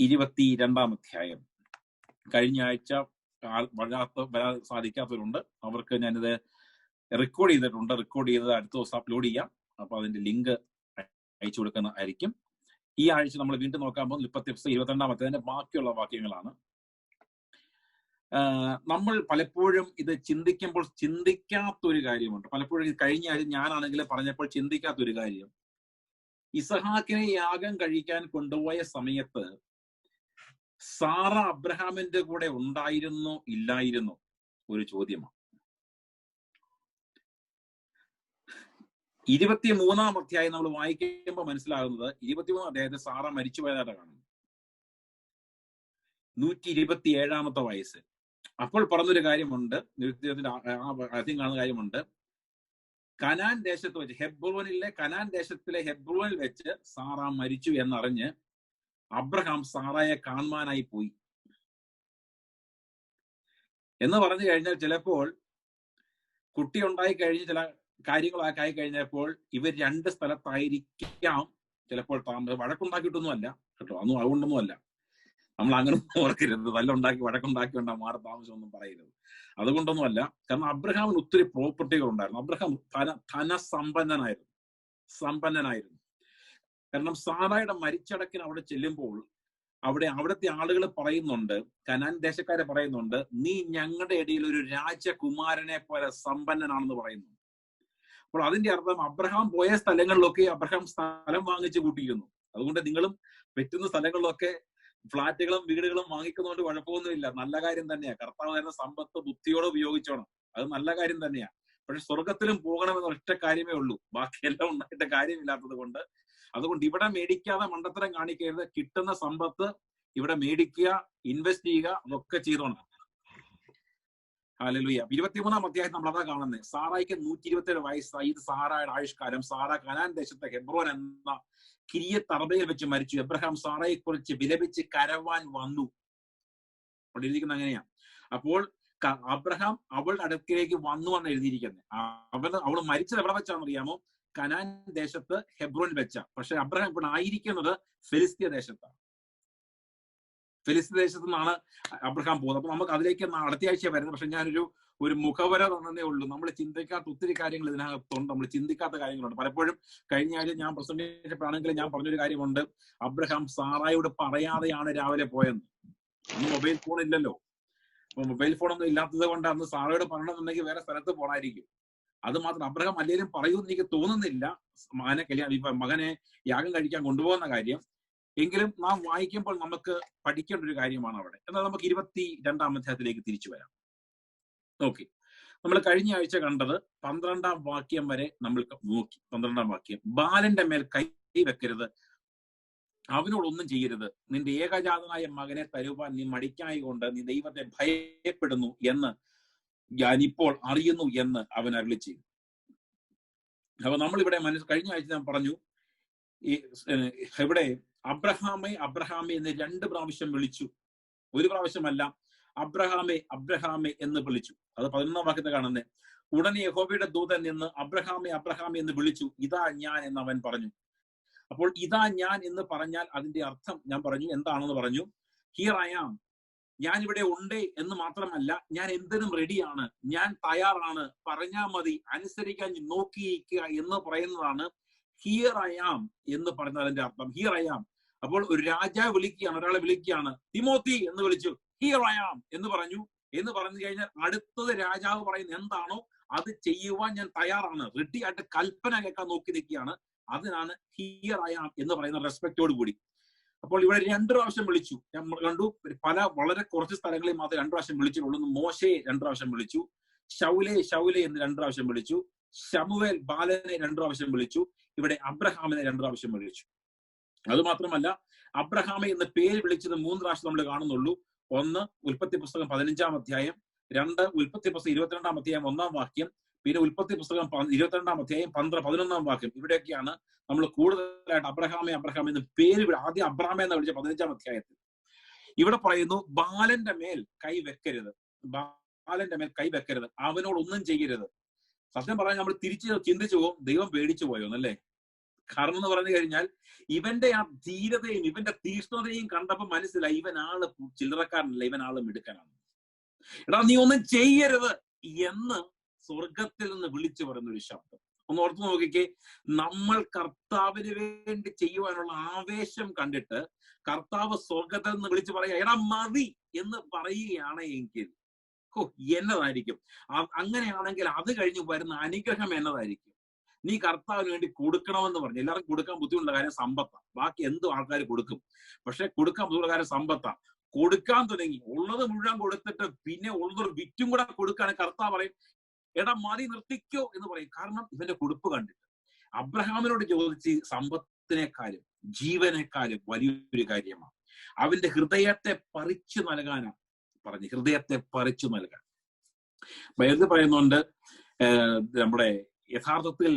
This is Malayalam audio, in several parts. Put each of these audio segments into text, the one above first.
22 അധ്യായം. കഴിഞ്ഞ ആഴ്ച വരാൻ സാധിക്കാത്തവരുണ്ട്, അവർക്ക് ഞാനിത് റെക്കോർഡ് ചെയ്തിട്ടുണ്ട്. റെക്കോർഡ് ചെയ്തത് അടുത്ത ദിവസം അപ്ലോഡ് ചെയ്യാം. അപ്പൊ അതിന്റെ ലിങ്ക് അയച്ചു കൊടുക്കുന്നതായിരിക്കും. ഈ ആഴ്ച നമ്മൾ വീണ്ടും നോക്കാൻ പോകുന്നത് 22 അധ്യായത്തിന്റെ ബാക്കിയുള്ള വാക്യങ്ങളാണ്. നമ്മൾ പലപ്പോഴും ഇത് ചിന്തിക്കുമ്പോൾ ചിന്തിക്കാത്തൊരു കാര്യമുണ്ട്. പലപ്പോഴും കഴിഞ്ഞ ആഴ്ച ഞാനാണെങ്കിൽ പറഞ്ഞപ്പോൾ ചിന്തിക്കാത്തൊരു കാര്യം, ഇസഹാക്കിനെ യാഗം കഴിക്കാൻ കൊണ്ടുപോയ സമയത്ത് സാറ അബ്രഹാമിന്റെ കൂടെ ഉണ്ടായിരുന്നോ ഇല്ലായിരുന്നോ ഒരു ചോദ്യമാണ്. 23 അധ്യായം നമ്മൾ വായിക്കുമ്പോൾ മനസ്സിലാകുന്നത്, 23 അധ്യായത്തിൽ സാറ മരിച്ചുപോയതായിട്ട് കാണുന്നു. 127 വയസ്സ്. അപ്പോൾ പറഞ്ഞൊരു കാര്യമുണ്ട്, ആദ്യം കാണുന്ന കാര്യമുണ്ട്, കനാൻ ദേശത്ത് വെച്ച് കനാൻ ദേശത്തിലെ ഹെബ്രോനിൽ വെച്ച് സാറ മരിച്ചു എന്നറിഞ്ഞ് അബ്രഹാം സാറയെ കാണുവാനായി പോയി എന്ന് പറഞ്ഞു കഴിഞ്ഞാൽ, ചിലപ്പോൾ കുട്ടി ഉണ്ടായി കഴിഞ്ഞ് ചില കാര്യങ്ങളൊക്കെ ആയി കഴിഞ്ഞപ്പോൾ ഇവർ 2 സ്ഥലത്തായിരിക്കാം. ചിലപ്പോൾ വഴക്കുണ്ടാക്കിയിട്ടൊന്നുമല്ല കേട്ടോ, അതുകൊണ്ടൊന്നുമല്ല. നമ്മൾ അങ്ങനെ ഓർക്കരുത്, തല്ലുണ്ടാക്കി വഴക്കുണ്ടാക്കി കൊണ്ടാ മാറി താമസമൊന്നും പറയരുത്. അതുകൊണ്ടൊന്നുമല്ല. കാരണം അബ്രഹാമിന് ഒത്തിരി പ്രോപ്പർട്ടികൾ ഉണ്ടായിരുന്നു. അബ്രഹാം സമ്പന്നനായിരുന്നു. കാരണം സാറയുടെ മരിച്ചടക്കിന് അവിടെ ചെല്ലുമ്പോൾ അവിടുത്തെ ആളുകൾ പറയുന്നുണ്ട്, കനാൻ ദേശക്കാരെ പറയുന്നുണ്ട്, നീ ഞങ്ങളുടെ ഇടയിൽ ഒരു രാജകുമാരനെ പോലെ സമ്പന്നനാണെന്ന് പറയുന്നു. അപ്പോൾ അതിന്റെ അർത്ഥം അബ്രഹാം പോയ സ്ഥലങ്ങളിലൊക്കെ അബ്രഹാം സ്ഥലം വാങ്ങിച്ചു കൂട്ടിയിരുന്നു. അതുകൊണ്ട് നിങ്ങളും പറ്റുന്ന സ്ഥലങ്ങളിലൊക്കെ ഫ്ലാറ്റുകളും വീടുകളും വാങ്ങിക്കുന്നതുകൊണ്ട് കുഴപ്പമൊന്നുമില്ല, നല്ല കാര്യം തന്നെയാ. കർത്താവ് തരുന്ന സമ്പത്ത് ബുദ്ധിയോടെ ഉപയോഗിച്ചോണം, അത് നല്ല കാര്യം തന്നെയാ. പക്ഷെ സ്വർഗത്തിലും പോകണമെന്ന ഒറ്റ കാര്യമേ ഉള്ളൂ, ബാക്കിയെല്ലാം ഉണ്ടായിട്ട് കാര്യമില്ലാത്തത് കൊണ്ട്. അതുകൊണ്ട് ഇവിടെ മേടിക്കാതെ മണ്ടത്തരം കാണിക്കരുത്. കിട്ടുന്ന സമ്പത്ത് ഇവിടെ മേടിക്കുക, ഇൻവെസ്റ്റ് ചെയ്യുക, അതൊക്കെ ചെയ്തോണം. ഹല്ലേലൂയ. 23 അധ്യായം നമ്മൾ അതാ കാണുന്നത്. സാറായിക്ക് 127 വയസ്സായി. ഇത് സാറയുടെ ആയുഷ്കാലം. സാറ കനാൻ ദേശത്തെ ഹെബ്രോൻ എന്ന കിര്യത്ത് അർബയിൽ വെച്ച് മരിച്ചു. എബ്രഹാം സാറയെ കുറിച്ച് വിലപിച്ച് കരവാൻ വന്നു. അവിടെ എഴുതിയിരിക്കുന്നത് അങ്ങനെയാ. അപ്പോൾ അബ്രഹാം അവളുടെ അടുക്കിലേക്ക് വന്നു എന്ന് എഴുതിയിരിക്കുന്നത്. അവൾ മരിച്ചത് എവിടെ വെച്ചാണെന്ന് അറിയാമോ? കനാൻ ദേശത്ത് ഹെബ്രോനിൽ വെച്ച. പക്ഷെ അബ്രഹാം ഇപ്പോൾ ആയിരിക്കുന്നത് ഫെലിസ്തീയ ദേശത്താണ്. ഫെലിസ്തീയ ദേശത്തു നിന്നാണ് അബ്രഹാം പോകുന്നത്. അപ്പൊ നമുക്ക് അതിലേക്ക് അടുത്ത ആഴ്ച വരുന്നത്. പക്ഷെ ഞാനൊരു മുഖവര തന്നേ ഉള്ളൂ. നമ്മൾ ചിന്തിക്കാത്ത ഒത്തിരി കാര്യങ്ങൾ ഇതിനകത്തുണ്ട്, നമ്മൾ ചിന്തിക്കാത്ത കാര്യങ്ങളുണ്ട്. പലപ്പോഴും കഴിഞ്ഞ ആഴ്ച ഞാൻ പ്രസംഗിച്ചപ്പോഴാണെങ്കിൽ ഞാൻ പറഞ്ഞൊരു കാര്യമുണ്ട്, അബ്രഹാം സാറായോട് പറയാതെയാണ് രാവിലെ പോയെന്ന്. അന്ന് മൊബൈൽ ഫോൺ ഇല്ലല്ലോ. അപ്പൊ മൊബൈൽ ഫോണൊന്നും ഇല്ലാത്തത് കൊണ്ട് അന്ന് സാറയോട് പറയണമെന്നുണ്ടെങ്കിൽ വേറെ സ്ഥലത്ത് പോണായിരിക്കും. അത് മാത്രം അബ്രഹാം അല്ലേലും പറയൂന്ന് എനിക്ക് തോന്നുന്നില്ല, മകനെ യാഗം കഴിക്കാൻ കൊണ്ടുപോകുന്ന കാര്യം. എങ്കിലും നാം വായിക്കുമ്പോൾ നമുക്ക് പഠിക്കേണ്ട ഒരു കാര്യമാണ് അവിടെ. എന്നാൽ നമുക്ക് 22 അധ്യായത്തിലേക്ക് തിരിച്ചു വരാം. ഓക്കെ, നമ്മൾ കഴിഞ്ഞ ആഴ്ച കണ്ടത് 12 വാക്യം വരെ നമ്മൾ നോക്കി. 12 വാക്യം, ബാലന്റെ മേൽ കൈ വെക്കരുത്, അവനോടൊന്നും ചെയ്യരുത്, നിന്റെ ഏകജാതനായ മകനെ തരുവാൻ നീ മടിക്കായി കൊണ്ട് നീ ദൈവത്തെ ഭയപ്പെടുന്നു എന്ന് ഞാനിപ്പോൾ അറിയുന്നു എന്ന് അവൻ അരുളി ചെയ്തു. അപ്പൊ നമ്മളിവിടെ കഴിഞ്ഞ ആഴ്ച ഞാൻ പറഞ്ഞു, ഇവിടെ അബ്രഹാമെ എന്ന് 2 പ്രാവശ്യം വിളിച്ചു. ഒരു പ്രാവശ്യമല്ല, അബ്രഹാമെ എന്ന് വിളിച്ചു. അത് 11 വാക്യത്തെ കാണുന്നത്. ഉടനെ യഹോവയുടെ ദൂതൻ നിന്ന് അബ്രഹാമെ എന്ന് വിളിച്ചു. ഇതാ ഞാൻ എന്ന് അവൻ പറഞ്ഞു. അപ്പോൾ ഇതാ ഞാൻ എന്ന് പറഞ്ഞാൽ അതിന്റെ അർത്ഥം ഞാൻ പറഞ്ഞു, എന്താണെന്ന് പറഞ്ഞു. ഹിയർ ഐ ആം, ഞാൻ ഇവിടെ ഉണ്ട് എന്ന് മാത്രമല്ല, ഞാൻ എന്തിനും റെഡിയാണ്, ഞാൻ തയ്യാറാണ്, പറഞ്ഞാൽ മതി, അനുസരിക്കാൻ നോക്കിയിരിക്കുക എന്ന് പറയുന്നതാണ് ഹിയർ ഐ ആം എന്ന് പറഞ്ഞതിന്റെ അർത്ഥം. Here I am. അപ്പോൾ ഒരു രാജാവ് വിളിക്കുകയാണ്, ഒരാളെ വിളിക്കുകയാണ്, തിമോത്തി എന്ന് വിളിച്ചു. ഹിയർ ഐ ആം എന്ന് പറഞ്ഞു. എന്ന് പറഞ്ഞു കഴിഞ്ഞാൽ അടുത്തത് രാജാവ് പറയുന്നത് എന്താണോ അത് ചെയ്യുവാൻ ഞാൻ തയ്യാറാണ്, റെഡി ആയിട്ട് കൽപ്പന കേൾക്കാൻ നോക്കി നിൽക്കുകയാണ്. അതിനാണ് ഹിയർ ഐ ആം എന്ന് പറയുന്ന റെസ്പെക്റ്റോട് കൂടി. അപ്പോൾ ഇവിടെ 2 പ്രാവശ്യം വിളിച്ചു. ഞാൻ കണ്ടു, വളരെ കുറച്ച് സ്ഥലങ്ങളിൽ മാത്രമേ 2 പ്രാവശ്യം വിളിച്ചിട്ടുള്ളൂ. മോശയെ 2 പ്രാവശ്യം വിളിച്ചു, ശൗലെ എന്ന് 2 പ്രാവശ്യം വിളിച്ചു, ശമുവേൽ ബാലനെ 2 പ്രാവശ്യം വിളിച്ചു, ഇവിടെ അബ്രഹാമിനെ 2 പ്രാവശ്യം വിളിച്ചു. അത് മാത്രമല്ല, അബ്രഹാമെ എന്ന് പേര് വിളിച്ചത് 3 പ്രാവശ്യം നമ്മൾ കാണുന്നുള്ളൂ. 1 ഉൽപ്പത്തി പുസ്തകം 15 അധ്യായം, 2 ഉൽപ്പത്തി പുസ്തകം 22 അധ്യായം 1 വാക്യം, പിന്നെ ഉൽപ്പത്തി പുസ്തകം 22 അധ്യായം 11 വാക്യം. ഇവിടെയൊക്കെയാണ് നമ്മൾ കൂടുതലായിട്ട് അബ്രഹാമെ എന്ന് പേര്. ആദ്യം അബ്രഹാമെ എന്ന് വിളിച്ച 15 അധ്യായത്തിൽ. ഇവിടെ പറയുന്നു, ബാലന്റെ മേൽ കൈ വെക്കരുത്, അവനോടൊന്നും ചെയ്യരുത്. സത്യം പറഞ്ഞാൽ നമ്മൾ തിരിച്ച് ചിന്തിച്ചു പോകും, ദൈവം പേടിച്ചു പോയോന്നല്ലേ? കാരണം എന്ന് പറഞ്ഞു കഴിഞ്ഞാൽ ഇവന്റെ ആ ധീരതയും ഇവന്റെ തീഷ്ണതയും കണ്ടപ്പോ മനസ്സിലായി ഇവനാള് ചില്ലറക്കാരനല്ല, ഇവനാള് മിടുക്കനാണ്. എടാ നീ ഒന്നും ചെയ്യരുത് എന്ന് സ്വർഗത്തിൽ നിന്ന് വിളിച്ചു പറയുന്ന ഒരു ശബ്ദം. ഒന്ന് ഓർത്ത് നോക്കിക്കേ, നമ്മൾ കർത്താവിന് വേണ്ടി ചെയ്യുവാനുള്ള ആവേശം കണ്ടിട്ട് കർത്താവ് സ്വർഗത്തിൽ നിന്ന് വിളിച്ചു പറയാ എടാ മതി എന്ന് പറയുകയാണ് എങ്കിൽ എന്നതായിരിക്കും. അങ്ങനെയാണെങ്കിൽ അത് കഴിഞ്ഞ് വരുന്ന അനുഗ്രഹം എന്നതായിരിക്കും. നീ കർത്താവിന് വേണ്ടി കൊടുക്കണമെന്ന് പറഞ്ഞു. എല്ലാവർക്കും കൊടുക്കാൻ ബുദ്ധിമുട്ടുള്ള കാര്യം സമ്പത്താണ്. ബാക്കി എന്തും ആൾക്കാർ കൊടുക്കും, പക്ഷെ കൊടുക്കാൻ ബുദ്ധിമുട്ടുള്ള കാര്യം സമ്പത്താണ്. കൊടുക്കാൻ തുടങ്ങി ഉള്ളത് മുഴുവൻ കൊടുത്തിട്ട് പിന്നെ ഉള്ളതൊരു വിറ്റും കൂടെ കൊടുക്കുകയാണ്. കർത്താവ് പറയും എടാ മതി നിർത്തിക്കോ എന്ന് പറയും. കാരണം ഇവന്റെ കൊടുപ്പ് കണ്ടിട്ട്. അബ്രഹാമിനോട് ചോദിച്ച് സമ്പത്തിനേക്കാളും ജീവനേക്കാളും വലിയൊരു കാര്യമാണ്. അവന്റെ ഹൃദയത്തെ പറിച്ചു നൽകാനാണ് പറഞ്ഞു. ഹൃദയത്തെ പറിച്ചു നൽകാൻ ബൈബിളിൽ പറയുന്നുണ്ട്. നമ്മുടെ യഥാർത്ഥത്തിൽ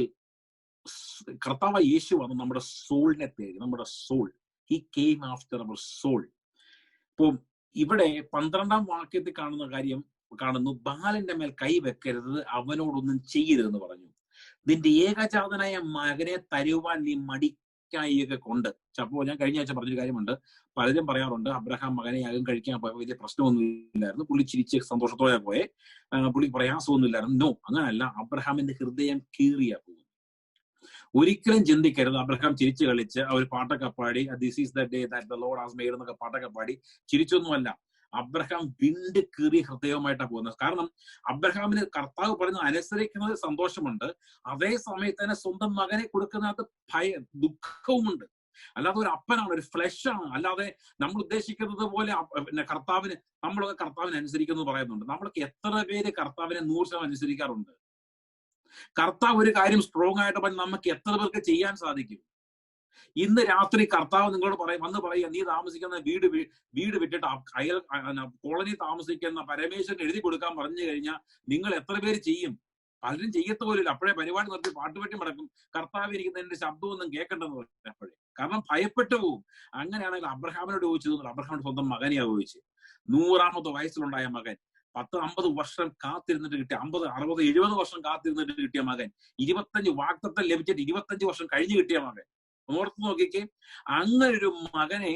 കർത്താവ് യേശു വന്ന് നമ്മുടെ സോളിനെ തേടി, നമ്മുടെ soul, he came after our soul. ഇപ്പൊ ഇവിടെ 12-ാം വാക്യത്തിൽ കാണുന്നു ബാലന്റെ മേൽ കൈവെക്കരുത്, അവനോടൊന്നും ചെയ്യരുതെന്ന് പറഞ്ഞു. നിന്റെ ഏകജാതനായ മകനെ തരുവാൻ നീ മടിക്കായൊക്കെ കൊണ്ട്. അപ്പോ ഞാൻ കഴിഞ്ഞ ആഴ്ച പറഞ്ഞൊരു കാര്യമുണ്ട്. പലരും പറയാറുണ്ട് അബ്രഹാം മകനെ യാഗം കഴിക്കാൻ വലിയ പ്രശ്നമൊന്നുമില്ലായിരുന്നു, പുള്ളി ചിരിച്ച് സന്തോഷത്തോടെ പോയെ, പുള്ളി പ്രയാസമൊന്നുമില്ലായിരുന്നു. നോ, അങ്ങനല്ല. അബ്രഹാമിന്റെ ഹൃദയം കീറിയ പോകും. ഒരിക്കലും ചിന്തിക്കരുത് അബ്രഹാം ചിരിച്ചു കളിച്ച് ഒരു പാട്ടൊക്കെ പാടി this is the day that the Lord has made എന്നൊക്കെ പാട്ടൊക്കെ പാടി ചിരിച്ചൊന്നുമല്ല. അബ്രഹാം വിണ്ട് കീറിയ ഹൃദയവുമായിട്ടാണ് പോകുന്നത്. കാരണം അബ്രഹാമിന് കർത്താവ് പറയുന്നത് അനുസരിക്കുന്നത് സന്തോഷമുണ്ട്, അതേ സമയത്ത് തന്നെ സ്വന്തം മകനെ കൊടുക്കുന്നതിനകത്ത് ദുഃഖവുമുണ്ട്. അല്ലാതെ ഒരു അപ്പനാണ്, ഒരു ഫ്ലഷ് ആണ്. അല്ലാതെ നമ്മൾ ഉദ്ദേശിക്കുന്നത് പോലെ നമ്മളൊക്കെ കർത്താവിനെ അനുസരിക്കുന്നു പറയുന്നുണ്ട്. നമ്മൾക്ക് എത്ര പേര് കർത്താവിനെ 100% അനുസരിക്കാറുണ്ട്? കർത്താവ് ഒരു കാര്യം സ്ട്രോങ് ആയിട്ട് പറഞ്ഞ് നമുക്ക് എത്ര പേർക്ക് ചെയ്യാൻ സാധിക്കും? ഇന്ന് രാത്രി കർത്താവ് നിങ്ങളോട് വന്ന് പറയുക, നീ താമസിക്കുന്ന വീട് വിട്ടിട്ട് കോളനി താമസിക്കുന്ന പരമേശ്വരൻ എഴുതി കൊടുക്കാൻ പറഞ്ഞു കഴിഞ്ഞാൽ നിങ്ങൾ എത്ര പേര് ചെയ്യും? പലരും ചെയ്യത്ത പോലില്ല. അപ്പോഴേ പരിപാടി നിർത്തി പാട്ടുപെട്ടി മടക്കും. കർത്താവ് ഇരിക്കുന്ന എന്റെ ശബ്ദമൊന്നും കേൾക്കണ്ടെന്ന് പറയും അപ്പോഴേ. കാരണം ഭയപ്പെട്ടു പോകും. അങ്ങനെയാണെങ്കിൽ അബ്രഹാമിനോട് ചോദിച്ചത്, അബ്രഹാമിന്റെ സ്വന്തം മകനെയാ ചോദിച്ചു. 100-ാമത്തെ വയസ്സിലുണ്ടായ മകൻ, 10-50 വർഷം കാത്തിരുന്നിട്ട് കിട്ടിയ, 50, 60, 70 വർഷം കാത്തിരുന്നിട്ട് കിട്ടിയ മകൻ, 25 വാഗ്ദത്തം ലഭിച്ചിട്ട് 25 വർഷം കഴിഞ്ഞ് കിട്ടിയ മകൻ. ഓർത്ത് നോക്കിക്കേ, അങ്ങനെ ഒരു മകനെ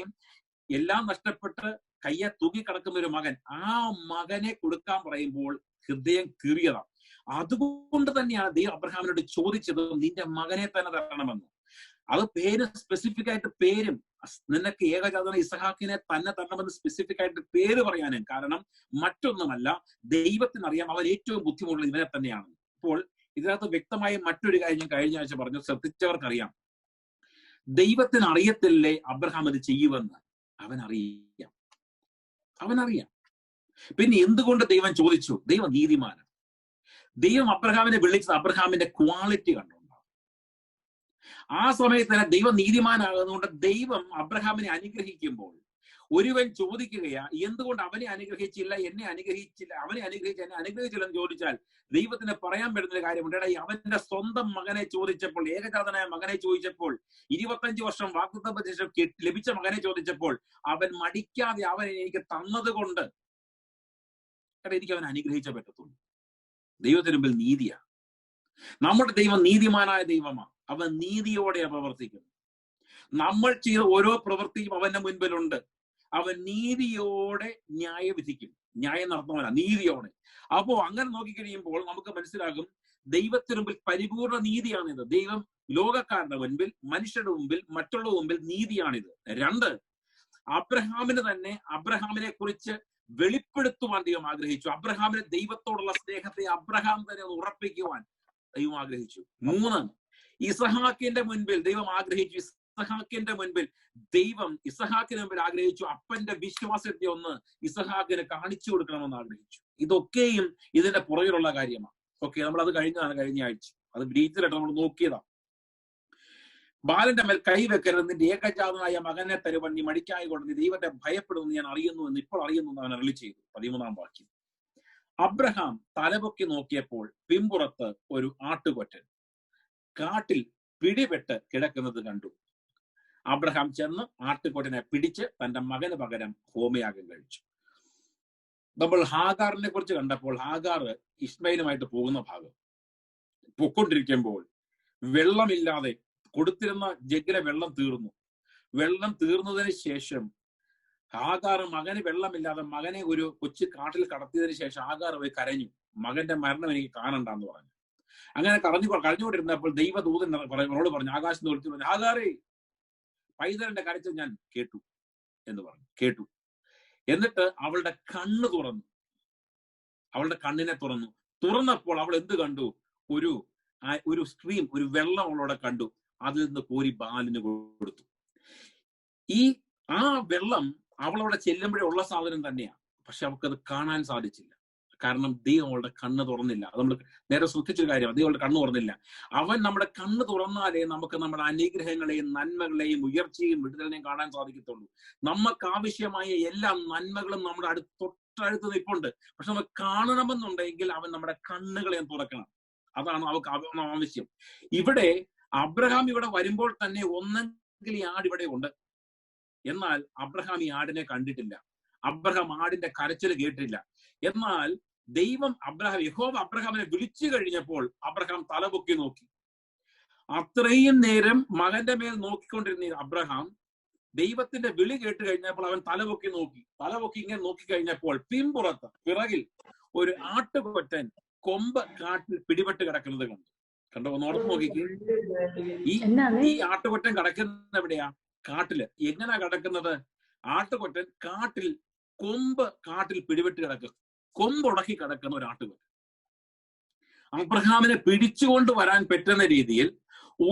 എല്ലാം നഷ്ടപ്പെട്ട് കയ്യെ തൂക്കി കിടക്കുന്ന ഒരു മകൻ, ആ മകനെ കൊടുക്കാൻ പറയുമ്പോൾ ഹൃദയം കീറിയതാണ്. അതുകൊണ്ട് തന്നെയാണ് ദൈവം അബ്രഹാമിനോട് ചോദിച്ചത് നിന്റെ മകനെ തന്നെ തരണമെന്ന്. അത് പേര് സ്പെസിഫിക് ആയിട്ട് പേരും, നിനക്ക് ഏകജാതന ഇസഹാക്കിനെ തന്നെ തരണമെന്ന് സ്പെസിഫിക് ആയിട്ട് പേര് പറയാനും കാരണം മറ്റൊന്നുമല്ല, ദൈവത്തിനറിയാം അവൻ ഏറ്റവും ബുദ്ധിമുട്ടുള്ള ഇവനെ തന്നെയാണ്. അപ്പോൾ ഇതിനകത്ത് വ്യക്തമായ മറ്റൊരു കാര്യം ഞാൻ കഴിഞ്ഞ ആഴ്ച പറഞ്ഞു, ശ്രദ്ധിച്ചവർക്കറിയാം. ദൈവത്തിന് അറിയത്തില്ലേ അബ്രഹാം അത് ചെയ്യുമെന്ന്? അവനറിയാം. പിന്നെ എന്തുകൊണ്ട് ദൈവം ചോദിച്ചു? ദൈവം നീതിമാനാണ്. ദൈവം അബ്രഹാമിനെ വിളിച്ചത് അബ്രഹാമിന്റെ ക്വാളിറ്റി കണ്ടുകൊണ്ടാണ്. ആ സമയത്ത് തന്നെ ദൈവം നീതിമാനാകുന്നതുകൊണ്ട് ദൈവം അബ്രഹാമിനെ അനുഗ്രഹിക്കുമ്പോൾ ഒരുവൻ ചോദിക്കുകയാ, എന്തുകൊണ്ട് അവനെ അനുഗ്രഹിച്ചില്ല, എന്നെ അനുഗ്രഹിച്ചില്ല, അവനെ അനുഗ്രഹിച്ച് എന്നെ അനുഗ്രഹിച്ചില്ലെന്ന് ചോദിച്ചാൽ ദൈവത്തിന് പറയാൻ പറ്റുന്ന കാര്യമുണ്ട്. അവന്റെ സ്വന്തം മകനെ ചോദിച്ചപ്പോൾ, ഏകജാതനായ മകനെ ചോദിച്ചപ്പോൾ, 25 വർഷം വാഗ്ദത്തം ശേഷം ലഭിച്ച മകനെ ചോദിച്ചപ്പോൾ അവൻ മടിക്കാതെ അവൻ എനിക്ക് തന്നത് കൊണ്ട് എനിക്ക് അവൻ അനുഗ്രഹിച്ചേ പറ്റത്തുള്ളൂ. ദൈവത്തിന് മുമ്പിൽ നീതിയാണ്. നമ്മുടെ ദൈവം നീതിമാനായ ദൈവമാണ്. അവൻ നീതിയോടെ പ്രവർത്തിക്കുന്നു. നമ്മൾ ചെയ്ത ഓരോ പ്രവൃത്തിയും അവന്റെ മുൻപിലുണ്ട്. അവൻ നീതിയോടെ ന്യായവിധിക്കും. ന്യായം നടത്തുന്നവനാ, നീതിയോടെ. അപ്പോ അങ്ങനെ നോക്കിക്കഴിയുമ്പോൾ നമുക്ക് മനസ്സിലാകും ദൈവത്തിന് മുമ്പിൽ പരിപൂർണ നീതിയാണിത്. ദൈവം ലോകക്കാരുടെ മുൻപിൽ, മനുഷ്യരുടെ മുമ്പിൽ, മറ്റുള്ള മുമ്പിൽ നീതിയാണിത്. 2, അബ്രഹാമിന് തന്നെ അബ്രഹാമിനെ കുറിച്ച് വെളിപ്പെടുത്തുവാൻ ദൈവം ആഗ്രഹിച്ചു. അബ്രഹാമിന് ദൈവത്തോടുള്ള സ്നേഹത്തെ അബ്രഹാം തന്നെ ഒന്ന് ഉറപ്പിക്കുവാൻ ദൈവം ആഗ്രഹിച്ചു. 3, ഇസഹാക്കിന്റെ മുൻപിൽ ദൈവം ആഗ്രഹിച്ചു. ഇസഹാക്കിന്റെ മുൻപിൽ ദൈവം ഇസഹാക്കിന് മുമ്പിൽ ആഗ്രഹിച്ചു അപ്പന്റെ വിശ്വാസത്തെ ഒന്ന് ഇസഹാക്കിന് കാണിച്ചു കൊടുക്കണമെന്ന് ആഗ്രഹിച്ചു. ഇതൊക്കെയും ഇതിന്റെ പുറകിലുള്ള കാര്യമാണ്. ഓക്കെ, നമ്മൾ അത് കഴിഞ്ഞ ആഴ്ച അത് ബ്രീത്തിലായിട്ട് നമ്മൾ നോക്കിയതാണ്. ബാലന്റെ മേൽ കൈവെക്കരുത്, നിന്റെ ഏകജാതനായ മകനെ തരുവാൻ നീ മടിക്കായിക്കൊണ്ട് നീ ദൈവത്തെ ഭയപ്പെടുന്നു ഞാൻ അറിയുന്നു എന്ന് ഇപ്പോൾ അറിയുന്നു എന്ന് അവൻ അരുളി ചെയ്തു. 13-ാം വാക്യം. അബ്രഹാം തലപൊക്കി നോക്കിയപ്പോൾ പിമ്പുറത്ത് ഒരു ആട്ടുകൊറ്റൻ കാട്ടിൽ പിടിപെട്ട് കിടക്കുന്നത് കണ്ടു. അബ്രഹാം ചെന്ന് ആട്ടുകൊറ്റനെ പിടിച്ച് തന്റെ മകന് പകരം ഹോമയാഗം കഴിച്ചു. നമ്മൾ ഹാഗാറിനെ കുറിച്ച് കണ്ടപ്പോൾ ഹാഗാർ ഇസ്മായിലുമായിട്ട് പോകുന്ന ഭാഗം പൊക്കൊണ്ടിരിക്കുമ്പോൾ വെള്ളമില്ലാതെ കൊടുത്തിരുന്ന ജഗ്ഗിലെ വെള്ളം തീർന്നു. വെള്ളം തീർന്നതിന് ശേഷം ഹാഗാർ മകന് വെള്ളമില്ലാതെ മകനെ ഒരു കൊച്ചു കാട്ടിൽ കടത്തിയതിനു ശേഷം ഹാഗാർ പോയി കരഞ്ഞു, മകന്റെ മരണം എനിക്ക് കാണണ്ടെന്ന് പറഞ്ഞു. അങ്ങനെ കരഞ്ഞുകൊണ്ടിരുന്നപ്പോൾ ദൈവദൂതൻ അവളോട് പറഞ്ഞു, ആകാശത്ത് വിളിച്ചു പറഞ്ഞു, ഹാഗാറേ, പൈതലിന്റെ കരച്ചിൽ ഞാൻ കേട്ടു എന്ന് പറഞ്ഞു. കേട്ടു. എന്നിട്ട് അവളുടെ കണ്ണ് തുറന്നു. അവളുടെ കണ്ണിനെ തുറന്നപ്പോൾ അവൾ എന്ത് കണ്ടു? ഒരു സ്ട്രീം, ഒരു വെള്ളം അവളോടെ കണ്ടു. അതിൽ നിന്ന് കോരി ബാലിന് കൊടുത്തു. ആ വെള്ളം അവളവിടെ ചെല്ലുമ്പോഴേ ഉള്ള സാധനം തന്നെയാണ്. പക്ഷെ അവൾക്കത് കാണാൻ സാധിച്ചില്ല. കാരണം ദൈവം അവളുടെ കണ്ണ് തുറന്നില്ല. അത് നമ്മൾ നേരെ ശ്രദ്ധിച്ചൊരു കാര്യമാണ്. ദൈവം അവളുടെ കണ്ണ് തുറന്നില്ല. അവൻ നമ്മുടെ കണ്ണ് തുറന്നാലേ നമുക്ക് നമ്മുടെ അനുഗ്രഹങ്ങളെയും നന്മകളെയും ഉയർച്ചയും വിടുതലിനെയും കാണാൻ സാധിക്കത്തുള്ളൂ. നമുക്ക് ആവശ്യമായ എല്ലാ നന്മകളും നമ്മുടെ തൊട്ടടുത്ത് നിൽപ്പുണ്ട്. പക്ഷെ നമുക്ക് കാണണമെന്നുണ്ടെങ്കിൽ അവൻ നമ്മുടെ കണ്ണുകളെ തുറക്കണം. അതാണ് അവർക്ക് ആവശ്യം. ഇവിടെ അബ്രഹാം ഇവിടെ വരുമ്പോൾ തന്നെ ഒന്നെങ്കിൽ ഈ ആട് ഇവിടെ ഉണ്ട്. എന്നാൽ അബ്രഹാം ഈ ആടിനെ കണ്ടിട്ടില്ല. അബ്രഹാം ആടിന്റെ കരച്ചിൽ കേട്ടില്ല. എന്നാൽ യഹോവ അബ്രഹാമിനെ വിളിച്ചു കഴിഞ്ഞപ്പോൾ അബ്രഹാം തലപൊക്കി നോക്കി. അത്രയും നേരം മകന്റെ മേൽ നോക്കിക്കൊണ്ടിരുന്ന അബ്രഹാം ദൈവത്തിന്റെ വിളി കേട്ട് കഴിഞ്ഞപ്പോൾ അവൻ തലപൊക്കി ഇങ്ങനെ നോക്കി കഴിഞ്ഞപ്പോൾ പിറകിൽ ഒരു ആട്ടുകൊറ്റൻ കൊമ്പ് കാട്ടിൽ പിടിപെട്ട് കിടക്കുന്നത് കണ്ടോ? ഒന്ന് ഓർത്ത് നോക്കിക്കേ. ഈ ആട്ടുകൊറ്റൻ കിടക്കുന്നത് എവിടെയാ? കാട്ടില്. എങ്ങനെയാ കിടക്കുന്നത്? ആട്ടുകൊറ്റൻ കാട്ടിൽ പിടിപെട്ട് കിടക്കുക, കൊമ്പുടക്കി കിടക്കുന്ന ഒരു ആട്ടുകൊറ്റൻ. അബ്രഹാമിനെ പിടിച്ചുകൊണ്ട് വരാൻ പറ്റുന്ന രീതിയിൽ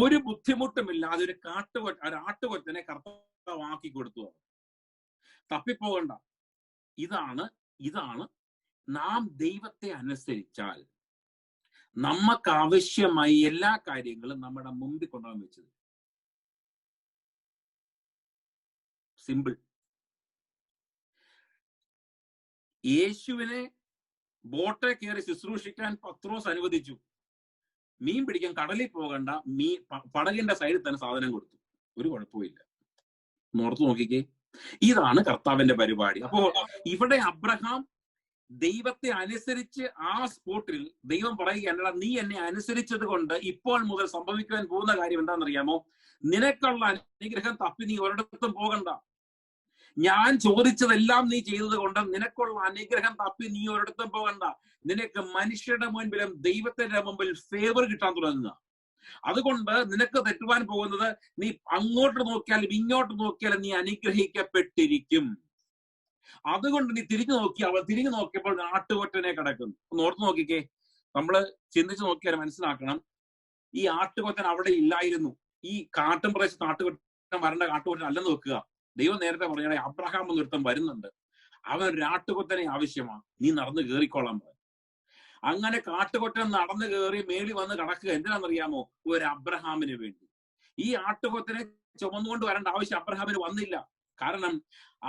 ഒരു ബുദ്ധിമുട്ടുമില്ലാതെ ഒരു ആട്ടുകൊറ്റനെ കർത്താവാക്കി കൊടുത്തു. തപ്പിപ്പോകണ്ട. ഇതാണ് നാം ദൈവത്തെ അനുസരിച്ചാൽ നമുക്ക് ആവശ്യമായി എല്ലാ കാര്യങ്ങളും നമ്മുടെ മുമ്പിൽ കൊണ്ടുപോകാൻ വെച്ചത്. സിമ്പിൾ. യേശുവിനെ ബോട്ടെ കയറി ശുശ്രൂഷിക്കാൻ പത്രോസ് അനുവദിച്ചു. മീൻ പിടിക്കാൻ കടലിൽ പോകണ്ട, പടകിന്റെ സൈഡിൽ തന്നെ സാധനം കൊടുത്തു. ഒരു കുഴപ്പമില്ല. നോർത്ത് നോക്കിക്കേ. ഇതാണ് കർത്താവിന്റെ പരിപാടി. അപ്പോ ഇവിടെ അബ്രഹാം ദൈവത്തെ അനുസരിച്ച് ആ സ്പോട്ടിൽ ദൈവം പറയുകയല്ല, നീ എന്നെ അനുസരിച്ചത് കൊണ്ട് ഇപ്പോൾ മുതൽ സംഭവിക്കാൻ പോകുന്ന കാര്യം എന്താണെന്നറിയാമോ? നിനക്കുള്ള അനുഗ്രഹം തപ്പി നീ ഒരിടത്തും പോകണ്ട. ഞാൻ ചോദിച്ചതെല്ലാം നീ ചെയ്തത് കൊണ്ട് നിനക്കുള്ള അനുഗ്രഹം തപ്പി നീ ഒരിടത്തും പോകണ്ട. നിനക്ക് മനുഷ്യരുടെ മുൻപിലും ദൈവത്തിന്റെ മുമ്പിൽ ഫേവർ കിട്ടാൻ തുടങ്ങുക. അതുകൊണ്ട് നിനക്ക് തെറ്റുവാൻ പോകുന്നത്, നീ അങ്ങോട്ട് നോക്കിയാലും ഇങ്ങോട്ട് നോക്കിയാലും നീ അനുഗ്രഹിക്കപ്പെട്ടിരിക്കും. അതുകൊണ്ട് നീ തിരിഞ്ഞു നോക്കിയപ്പോൾ ആട്ടുകൊറ്റനെ കിടക്കുന്നു. ഒന്ന് ഓർത്ത് നോക്കിക്കേ. നമ്മള് ചിന്തിച്ചു നോക്കിയാൽ മനസ്സിലാക്കണം, ഈ ആട്ടുകൊറ്റൻ അവിടെ ഇല്ലായിരുന്നു. ഈ കാട്ടും പ്രദേശത്ത് ആട്ടുകൊറ്റൻ വരേണ്ട ആട്ടുകൊറ്റൻ അല്ലെന്ന് വെക്കുക. ദൈവം നേരത്തെ പറഞ്ഞ അബ്രഹാം എന്നൊരുത്തം വരുന്നുണ്ട്, അവൻ ഒരു ആട്ടുകൊറ്റനെ ആവശ്യമാണ്, നീ നടന്ന് കയറിക്കോളാൻ പറഞ്ഞു. അങ്ങനെ കാട്ടുകൊറ്റൻ നടന്നു കയറി മേളി വന്ന് കിടക്കുക. എന്തിനാണെന്നറിയാമോ? ഒരു അബ്രഹാമിന് വേണ്ടി. ഈ ആട്ടുകൊറ്റനെ ചുമന്നുകൊണ്ട് വരേണ്ട ആവശ്യം അബ്രഹാമിന് വന്നില്ല. കാരണം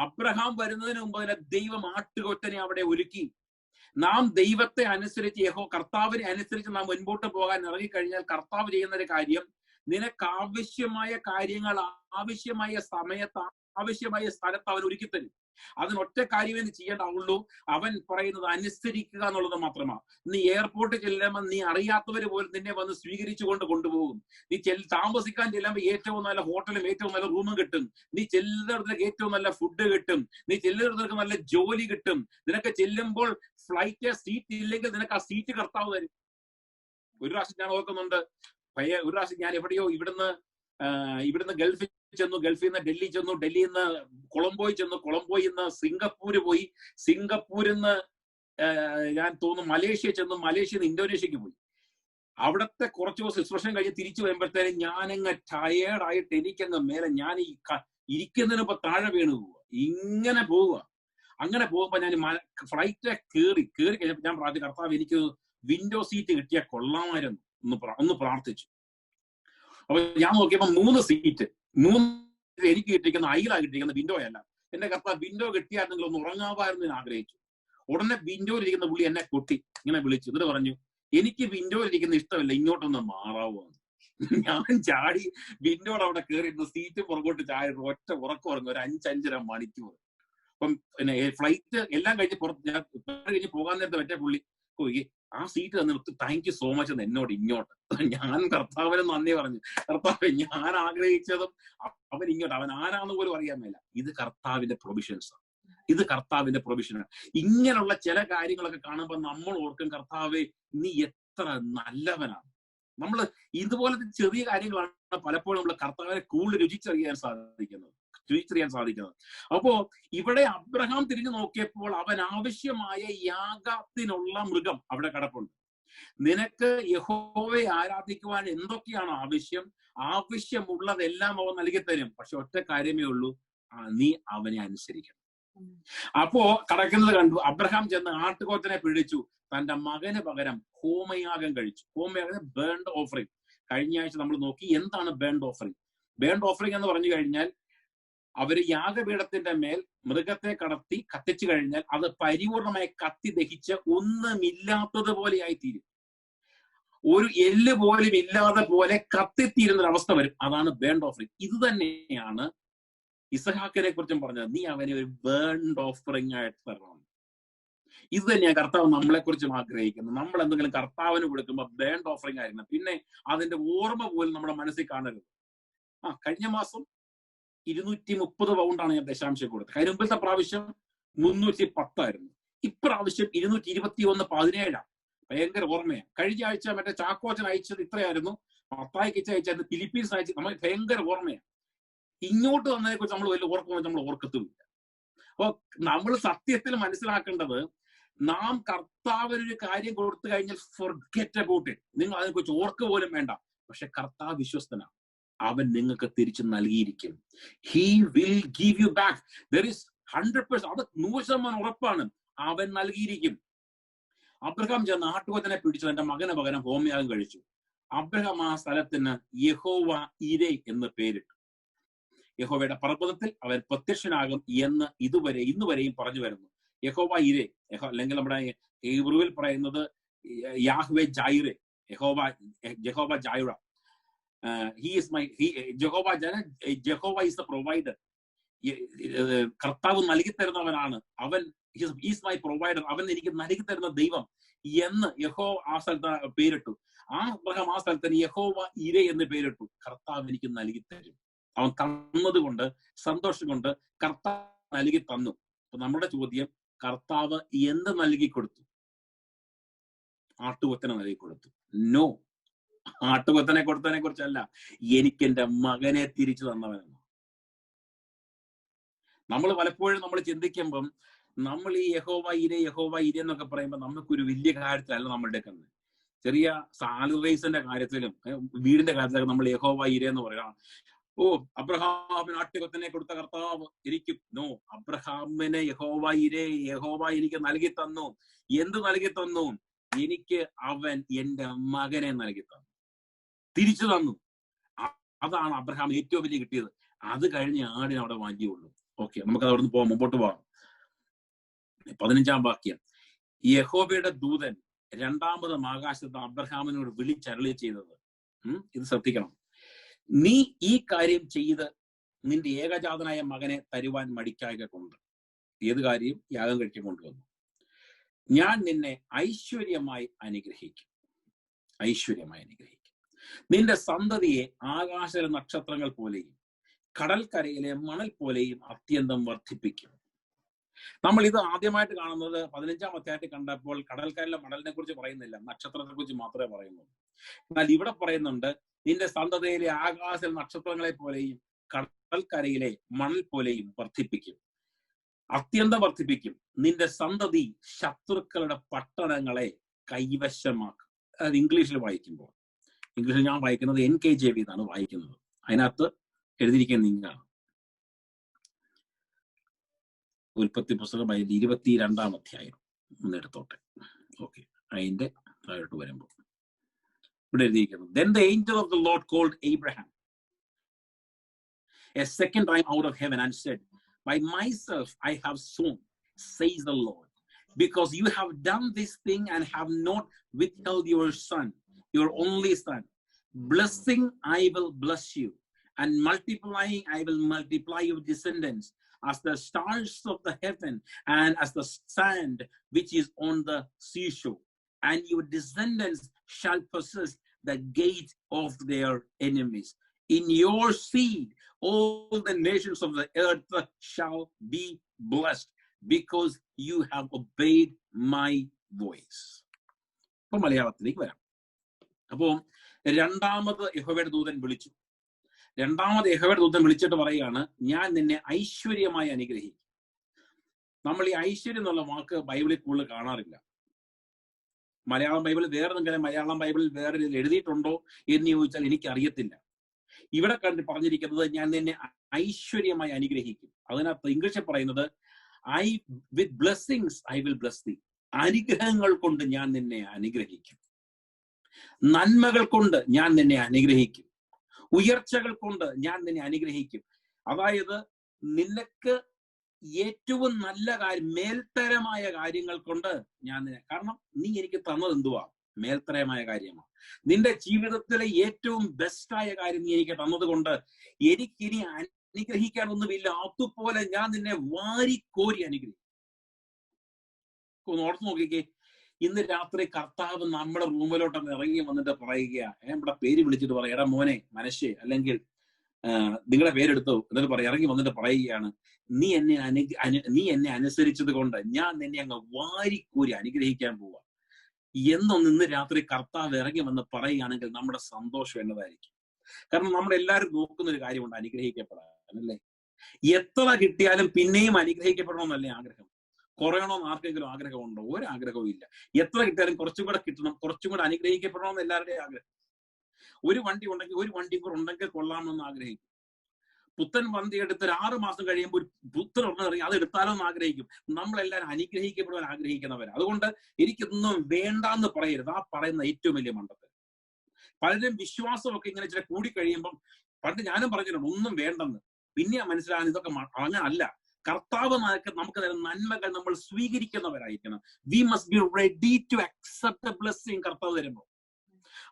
അബ്രഹാം വരുന്നതിന് മുമ്പ് തന്നെ ദൈവം ആട്ടുകൊറ്റനെ അവിടെ ഒരുക്കി. നാം ദൈവത്തെ അനുസരിച്ച് കർത്താവിനെ അനുസരിച്ച് നാം മുൻപോട്ട് പോകാൻ ഇറങ്ങിക്കഴിഞ്ഞാൽ കർത്താവ് ചെയ്യുന്ന ഒരു കാര്യം, നിനക്ക് ആവശ്യമായ കാര്യങ്ങൾ ആവശ്യമായ സമയത്ത് ആവശ്യമായ സ്ഥലത്ത് അവൻ ഒരുക്കി തരും. അതിനൊറ്റ കാര്യമേ നീ ചെയ്യേണ്ടാവുള്ളൂ. അവൻ പറയുന്നത് അനുസരിക്കുക എന്നുള്ളത് മാത്രമാണ്. നീ എയർപോർട്ടിൽ ചെല്ലുമ്പോൾ നീ അറിയാത്തവര് പോലും നിന്നെ വന്ന് സ്വീകരിച്ചുകൊണ്ട് കൊണ്ടുപോകും. നീ താമസിക്കാൻ ചെല്ലുമ്പോൾ ഏറ്റവും നല്ല ഹോട്ടലും ഏറ്റവും നല്ല റൂമും കിട്ടും. നീ ചെല്ലുന്നിടത്തേക്ക് ഏറ്റവും നല്ല ഫുഡ് കിട്ടും. നീ ചെല്ലുന്നിടത്തേക്ക് നല്ല ജോലി കിട്ടും. നിനക്ക് ചെല്ലുമ്പോൾ ഫ്ലൈറ്റ് സീറ്റ് ഇല്ലെങ്കിൽ നിനക്ക് ആ സീറ്റ് കർത്താവ് തരും. ഒരു പ്രാവശ്യം ഞാൻ ഓർക്കുന്നുണ്ട്, ഒരു പ്രാവശ്യം ഞാൻ എവിടെയോ ഇവിടുന്ന് ഗൾഫിൽ ചെന്നു, ഗൾഫിൽ നിന്ന് ഡൽഹി ചെന്നു, ഡൽഹിയിൽ നിന്ന് കൊളംബോയിൽ ചെന്നു, കൊളംബോയിൽ നിന്ന് സിംഗപ്പൂര് പോയി, സിംഗപ്പൂരിൽ നിന്ന് ഞാൻ തോന്നുന്നു മലേഷ്യ ചെന്നു, മലേഷ്യയിൽ നിന്ന് ഇന്തോനേഷ്യക്ക് പോയി. അവിടത്തെ കുറച്ച് ദിവസം എക്സ്പ്രഷൻ കഴിഞ്ഞ് തിരിച്ചു വരുമ്പോഴത്തേനും ഞാനങ്ങ് ടയേർഡായിട്ട് എനിക്കങ്ങ് മേലെ ഞാൻ ഈ ഇരിക്കുന്നതിനിപ്പോ താഴെ വീണ് പോവുക, ഇങ്ങനെ പോവുക. അങ്ങനെ പോകുമ്പോ ഞാൻ ഫ്ലൈറ്റ് കയറി കഴിഞ്ഞപ്പോ ഞാൻ പ്രാർത്ഥിച്ചു, കർത്താവ് എനിക്ക് വിൻഡോ സീറ്റ് കിട്ടിയാൽ കൊള്ളാമായിരുന്നു ഒന്ന് പ്രാർത്ഥിച്ചു. അപ്പൊ ഞാൻ നോക്കിയപ്പോ 3 സീറ്റ് എനിക്ക് കിട്ടിയിരിക്കുന്ന അയില കിട്ടിയിരിക്കുന്ന വിൻഡോ അല്ല. എന്റെ കർത്താവ് വിൻഡോ കിട്ടിയായിരുന്നെങ്കിൽ ഒന്ന് ഉറങ്ങാമായിരുന്നു എന്ന് ആഗ്രഹിച്ചു. ഉടനെ വിൻഡോയിൽ ഇരിക്കുന്ന പുള്ളി എന്നെ കൊട്ടി ഇങ്ങനെ വിളിച്ചു. എന്നിട്ട് പറഞ്ഞു, എനിക്ക് വിൻഡോയിൽ ഇരിക്കുന്ന ഇഷ്ടമല്ല, ഇങ്ങോട്ടൊന്ന് മാറാവോ. ഞാൻ ചാടി വിൻഡോയുടെ അവിടെ കയറിയിരുന്ന സീറ്റ് പുറകോട്ട് ചാടി ഒറ്റ ഉറക്കം ഉറങ്ങും. ഒരു 5-5.5 മണിക്കൂർ. അപ്പം പിന്നെ ഫ്ലൈറ്റ് എല്ലാം കഴിഞ്ഞ് കഴിഞ്ഞ് പോകാൻ നേരത്തെ പറ്റിയ പുള്ളി ആ സീറ്റ് തന്നിട്ട് താങ്ക് യു സോ മച്ച് എന്ന് എന്നോട് ഇങ്ങോട്ട്. ഞാൻ കർത്താവിന് നന്ദി പറഞ്ഞു. കർത്താവ് ഞാൻ ആഗ്രഹിച്ചതും അവൻ ഇങ്ങോട്ട്, അവൻ ആരാന്ന് പോലും അറിയാൻ മേല. ഇത് കർത്താവിന്റെ പ്രൊവിഷൻസ് ആണ്. ഇത് കർത്താവിന്റെ പ്രൊവിഷനാണ്. ഇങ്ങനെയുള്ള ചില കാര്യങ്ങളൊക്കെ കാണുമ്പോൾ നമ്മൾ ഓർക്കും, കർത്താവേ നീ എത്ര നല്ലവനാണ്. നമ്മൾ ഇതുപോലത്തെ ചെറിയ കാര്യങ്ങളാണ് പലപ്പോഴും നമ്മൾ കർത്താവിനെ കൂടുതൽ രുചിച്ചറിയാൻ സാധിക്കുന്നത്. അപ്പോ ഇവിടെ അബ്രഹാം തിരിഞ്ഞു നോക്കിയപ്പോൾ അവൻ ആവശ്യമായ യാഗത്തിനുള്ള മൃഗം അവിടെ കിടപ്പുണ്ട്. നിനക്ക് യഹോവയെ ആരാധിക്കുവാൻ എന്തൊക്കെയാണ് ആവശ്യമുള്ളതെല്ലാം അവൻ നൽകി തരും. പക്ഷെ ഒറ്റ കാര്യമേ ഉള്ളൂ, നീ അവനെ അനുസരിക്കണം. അപ്പോ കടക്കുന്നത് കണ്ടു. അബ്രഹാം ചെന്ന് ആട്ടുകൊറ്റനെ പിടിച്ചു, തന്റെ മകന് പകരം ഹോമയാഗം കഴിച്ചു. ഹോമയാഗം ബേൺഡ് ഓഫറിംഗ്. കഴിഞ്ഞ ആഴ്ച നമ്മൾ നോക്കി എന്താണ് ബേൺഡ് ഓഫറിംഗ്. ബേൺഡ് ഓഫറിംഗ് എന്ന് പറഞ്ഞു കഴിഞ്ഞാൽ അവര് യാഗപീഠത്തിന്റെ മേൽ മൃഗത്തെ കടത്തി കത്തിച്ചു കഴിഞ്ഞാൽ അത് പരിപൂർണമായി കത്തി ദഹിച്ച് ഒന്നുമില്ലാത്തതുപോലെയായി തീരും. ഒരു എല്ല് പോലും ഇല്ലാതെ പോലെ കത്തിത്തീരുന്ന ഒരു അവസ്ഥ വരും. അതാണ് ബേൺഡ് ഓഫറിംഗ്. ഇത് തന്നെയാണ് ഇസഹാക്കിനെ കുറിച്ചും പറഞ്ഞത്. നീ അവനെ ഒരു ബേൺഡ് ഓഫറിംഗ് ആയിട്ട് തരണം. ഇത് തന്നെയാണ് കർത്താവ് നമ്മളെ കുറിച്ചും ആഗ്രഹിക്കുന്നത്. നമ്മൾ എന്തെങ്കിലും കർത്താവിന് കൊടുക്കുമ്പോൾ ബേൺഡ് ഓഫറിംഗ് ആയിരുന്നു. പിന്നെ അതിന്റെ ഓർമ്മ പോലും നമ്മുടെ മനസ്സിൽ കാണരുത്. കഴിഞ്ഞ മാസം 230 പൗണ്ടാണ് ഞാൻ ദശാംശം കൊടുത്തത്. അതിന് മുമ്പത്തെ പ്രാവശ്യം 310 ആയിരുന്നു. ഇപ്രാവശ്യം 221.17. ഭയങ്കര ഓർമ്മയാണ്. കഴിഞ്ഞ ആഴ്ച മറ്റേ ചാക്കോച്ചൻ അയച്ചത് ഇത്രയായിരുന്നു. പത്തായിക്ക് അയച്ചായിരുന്നു. ഫിലിപ്പീൻസ് അയച്ചത് നമ്മൾ ഭയങ്കര ഓർമ്മയാണ്. ഇങ്ങോട്ട് വന്നതിനെ കുറിച്ച് നമ്മൾ വലിയ ഓർക്കുമ്പോൾ നമ്മൾ ഓർക്കത്തുമില്ല. അപ്പൊ നമ്മൾ സത്യത്തിൽ മനസ്സിലാക്കേണ്ടത്, നാം കർത്താവിനൊരു കാര്യം കൊടുത്തു കഴിഞ്ഞാൽ ഫോർഗെറ്റ് അബൌട്ട് ഇറ്റ്. നിങ്ങൾ അതിനെക്കുറിച്ച് ഓർക്ക് പോലും വേണ്ട. പക്ഷെ കർത്താവ് വിശ്വസ്തനാണ്. അവൻ നിങ്ങൾക്ക് തിരിച്ചു നൽകിയിരിക്കും. He will give you back. There is 100%, അത് 100% ഉറപ്പാണ്. അവൻ നൽകിയിരിക്കും. അബ്രഹാം ചെന്ന് ആട്ടുകൊറ്റനെ പിടിച്ചു തന്റെ മകന് പകരം ഹോമയാഗം കഴിച്ചു. അബ്രഹാം ആ സ്ഥലത്തിന് യഹോവ ഇരേ എന്ന് പേരിട്ടു. യഹോവയുടെ പർവ്വതത്തിൽ അവൻ പ്രത്യക്ഷനാകും എന്ന് ഇന്ന് വരെയും പറഞ്ഞു വരുന്നു. യഹോവ ഇരേ, അല്ലെങ്കിൽ നമ്മുടെ ഹീബ്രുവിൽ പറയുന്നത് യാഹ്വേ ജൈറെ, യഹോവ Jireh. Jehovah is the provider. കർത്താവ് നൽകി തരുന്നവനാണ് അവൻ. Is my provider. അവൻ എനിക്ക് നൽകി തരുന്ന ദൈവം എന്ന് ആ സ്ഥലത്ത് പേരിട്ടു. ആ സ്ഥലത്തിന് യഹോവ ഇരേ എന്ന് പേരിട്ടു. കർത്താവ് എനിക്ക് നൽകി തരും. അവൻ തന്നത് കൊണ്ട്, സന്തോഷം കൊണ്ട് കർത്താവ് നൽകി തന്നു. അപ്പൊ നമ്മുടെ ചോദ്യം, കർത്താവ് എന്ത് നൽകി കൊടുത്തു? ആട്ടുകൊറ്റനെ നൽകി കൊടുത്തു? നോ, ആട്ടുകൊറ്റനെ കൊടുത്തതിനെ കുറിച്ചല്ല, എനിക്ക് എന്റെ മകനെ തിരിച്ചു തന്നവനെന്ന്. നമ്മൾ പലപ്പോഴും നമ്മൾ ചിന്തിക്കുമ്പം നമ്മൾ ഈ യഹോവ ഇരേ എന്നൊക്കെ പറയുമ്പോൾ നമുക്കൊരു വലിയ കാര്യത്തിലല്ല നമ്മൾ എടുക്കുന്നത്. ചെറിയ സാലറീസിന്റെ കാര്യത്തിലും വീടിന്റെ കാര്യത്തിലൊക്കെ നമ്മൾ യഹോവ ഇരേ എന്ന് പറയാം. അബ്രഹാമിന് ആട്ടുകൊറ്റനെ കൊടുത്ത കർത്താവ് ഇരിക്കും. നോ, അബ്രഹാമിനെ യഹോവ ഇരേ, യഹോവ എനിക്ക് നൽകി തന്നു. എന്ത് നൽകി തന്നു? എനിക്ക് അവൻ എന്റെ മകനെ നൽകി തന്നു, തിരിച്ചു തന്നു. അതാണ് അബ്രഹാം ഏറ്റവും വലിയ കിട്ടിയത്. അത് കഴിഞ്ഞ് ആടിനെ അവിടെ വാങ്ങിയുള്ളൂ. ഓക്കെ, നമുക്ക് അവിടെ നിന്ന് പോവാം, മുമ്പോട്ട് പോവാം. 15-ാം വാക്യം. യഹോവയുടെ ദൂതൻ രണ്ടാമതും ആകാശത്ത് അബ്രഹാമിനോട് വിളിച്ചരുളി ചെയ്തത്. ഇത് ശ്രദ്ധിക്കണം. നീ ഈ കാര്യം ചെയ്ത് നിന്റെ ഏകജാതനായ മകനെ തരുവാൻ മടിക്കായക കൊണ്ട്. ഏത് കാര്യം? യാഗം കഴിക്കാൻ കൊണ്ടുവന്നു. ഞാൻ നിന്നെ ഐശ്വര്യമായി അനുഗ്രഹിക്കും. നിന്റെ സന്തതിയെ ആകാശ നക്ഷത്രങ്ങൾ പോലെയും കടൽക്കരയിലെ മണൽ പോലെയും അത്യന്തം വർദ്ധിപ്പിക്കും. നമ്മൾ ഇത് ആദ്യമായിട്ട് കാണുന്നത് 15-ാം അധ്യായത്തിൽ കണ്ടപ്പോൾ കടൽക്കരയിലെ മണലിനെ കുറിച്ച് പറയുന്നില്ല, നക്ഷത്രത്തെ കുറിച്ച് മാത്രമേ പറയുന്നുള്ളൂ. എന്നാൽ ഇവിടെ പറയുന്നുണ്ട്, നിന്റെ സന്തതിയിലെ ആകാശ നക്ഷത്രങ്ങളെ പോലെയും കടൽക്കരയിലെ മണൽ പോലെയും വർദ്ധിപ്പിക്കും, അത്യന്തം വർദ്ധിപ്പിക്കും. നിന്റെ സന്തതി ശത്രുക്കളുടെ പട്ടണങ്ങളെ കൈവശമാക്കും. അത് ഇംഗ്ലീഷിൽ വായിക്കുമ്പോൾ, ഇംഗ്ലീഷിൽ ഞാൻ വായിക്കുന്നത് NKJV എന്നാണ് വായിക്കുന്നത്. അതിനകത്ത് എഴുതിയിരിക്കുന്നത് ഇങ്ങനെയാണ്. ഉൽപ്പത്തി പുസ്തകം 22-ാം അധ്യായം എടുത്തോട്ടെ. ഓക്കെ, അതിന്റെ താഴോട്ട് വരുമ്പോൾ ഇവിടെ എഴുതിയിരിക്കുന്നത്, Then the angel of the Lord called Abraham a second time out of heaven and said, By myself I have sworn, says the Lord, because you have done this thing and have not withheld your son, your only son. Blessing I will bless you, and multiplying I will multiply your descendants as the stars of the heaven and as the sand which is on the seashore. and your descendants shall possess the gate of their enemies. In your seed, all the nations of the earth shall be blessed because you have obeyed my voice. അപ്പൊ മലയാളത്തിലേക്ക് വരാം. അപ്പോ രണ്ടാമത് യഹോവയുടെ ദൂതൻ വിളിച്ചു. യഹോവയുടെ ദൂതൻ വിളിച്ചിട്ട് പറയുകയാണ്, ഞാൻ നിന്നെ ഐശ്വര്യമായി അനുഗ്രഹിക്കും. നമ്മൾ ഈ ഐശ്വര്യം എന്നുള്ള വാക്ക് ബൈബിളിൽ കൂടുതൽ കാണാറില്ല. മലയാളം ബൈബിളിൽ മലയാളം ബൈബിളിൽ വേറെ എഴുതിയിട്ടുണ്ടോ എന്ന് ചോദിച്ചാൽ എനിക്കറിയത്തില്ല. ഇവിടെ പറഞ്ഞിരിക്കുന്നത് ഞാൻ നിന്നെ ഐശ്വര്യമായി അനുഗ്രഹിക്കും. അതിനകത്ത് ഇംഗ്ലീഷിൽ പറയുന്നത് വിത്ത് blessings I will bless thee. അനുഗ്രഹങ്ങൾ കൊണ്ട് ഞാൻ നിന്നെ അനുഗ്രഹിക്കും, നന്മകൾ കൊണ്ട് ഞാൻ നിന്നെ അനുഗ്രഹിക്കും, ഉയർച്ചകൾ കൊണ്ട് ഞാൻ നിന്നെ അനുഗ്രഹിക്കും. അതായത് നിനക്ക് ഏറ്റവും നല്ല കാര്യം, മേൽത്തരമായ കാര്യങ്ങൾ കൊണ്ട് ഞാൻ നിന്നെ, കാരണം നീ എനിക്ക് തന്നത് എന്തുവാ? മേൽത്തരമായ കാര്യമാണ്. നിന്റെ ജീവിതത്തിലെ ഏറ്റവും ബെസ്റ്റായ കാര്യം നീ എനിക്ക് തന്നത് കൊണ്ട് എനിക്കിനി അനുഗ്രഹിക്കാനൊന്നുമില്ല. അതുപോലെ ഞാൻ നിന്നെ വാരിക്കോരി അനുഗ്രഹിക്കും. ഒന്ന് ഓർത്ത് നോക്കിക്കേ, ഇന്ന് രാത്രി കർത്താവ് നമ്മുടെ റൂമിലോട്ടൊന്ന് ഇറങ്ങി വന്നിട്ട് പറയുക, നമ്മുടെ പേര് വിളിച്ചിട്ട് പറയാം, എടാ മോനെ മനശ്ശേ, അല്ലെങ്കിൽ നിങ്ങളുടെ പേരെടുത്തോ, എന്നിട്ട് പറയാം, ഇറങ്ങി വന്നിട്ട് പറയുകയാണ്, നീ എന്നെ അനുസരിച്ചത് കൊണ്ട് ഞാൻ നിന്നെ അങ്ങ് വാരിക്കൂരി അനുഗ്രഹിക്കാൻ പോവാ എന്നൊന്ന് ഇന്ന് രാത്രി കർത്താവ് ഇറങ്ങി വന്ന് പറയുകയാണെങ്കിൽ നമ്മുടെ സന്തോഷം എന്നതായിരിക്കും. കാരണം നമ്മളെല്ലാവരും നോക്കുന്ന ഒരു കാര്യമുണ്ട്, അനുഗ്രഹിക്കപ്പെടാനല്ലേ. എത്ര കിട്ടിയാലും പിന്നെയും അനുഗ്രഹിക്കപ്പെടണമെന്നല്ലേ ആഗ്രഹം. കുറയണമെന്ന് ആർക്കെങ്കിലും ആഗ്രഹമുണ്ടോ? ഒരാഗ്രഹവും ഇല്ല. എത്ര കിട്ടിയാലും കുറച്ചും കൂടെ കിട്ടണം, കുറച്ചും കൂടെ അനുഗ്രഹിക്കപ്പെടണമെന്ന് എല്ലാവരുടെയും ആഗ്രഹം. ഒരു വണ്ടി ഉണ്ടെങ്കിൽ ഒരു വണ്ടി കൂടെ ഉണ്ടെങ്കിൽ കൊള്ളാമെന്ന് ആഗ്രഹിക്കും. പുത്തൻ വണ്ടി എടുത്ത് 6 മാസം കഴിയുമ്പോൾ പുത്തൻ ഉണ്ടെങ്കിൽ അത് എടുത്താലോ എന്ന് ആഗ്രഹിക്കും. നമ്മളെല്ലാവരും അനുഗ്രഹിക്കപ്പെടാൻ ആഗ്രഹിക്കുന്നവരാണ്. അതുകൊണ്ട് എനിക്കൊന്നും വേണ്ടാന്ന് പറയരുത്. ആ പറയുന്ന ഏറ്റവും വലിയ മണ്ടത്ത്. പലരും വിശ്വാസമൊക്കെ ഇങ്ങനെ ചില കൂടിക്കഴിയുമ്പം, പണ്ട് ഞാനും പറഞ്ഞിട്ടുണ്ട് ഒന്നും വേണ്ടെന്ന്, പിന്നെ മനസ്സിലാകുന്ന ഇതൊക്കെ അങ്ങനല്ല. കർത്താവ് നമുക്ക് തരുന്ന നന്മകൾ നമ്മൾ സ്വീകരിക്കുന്നവരായിരിക്കണം. We must be ready to accept the blessing കർത്താവ് തരുമ്പോൾ.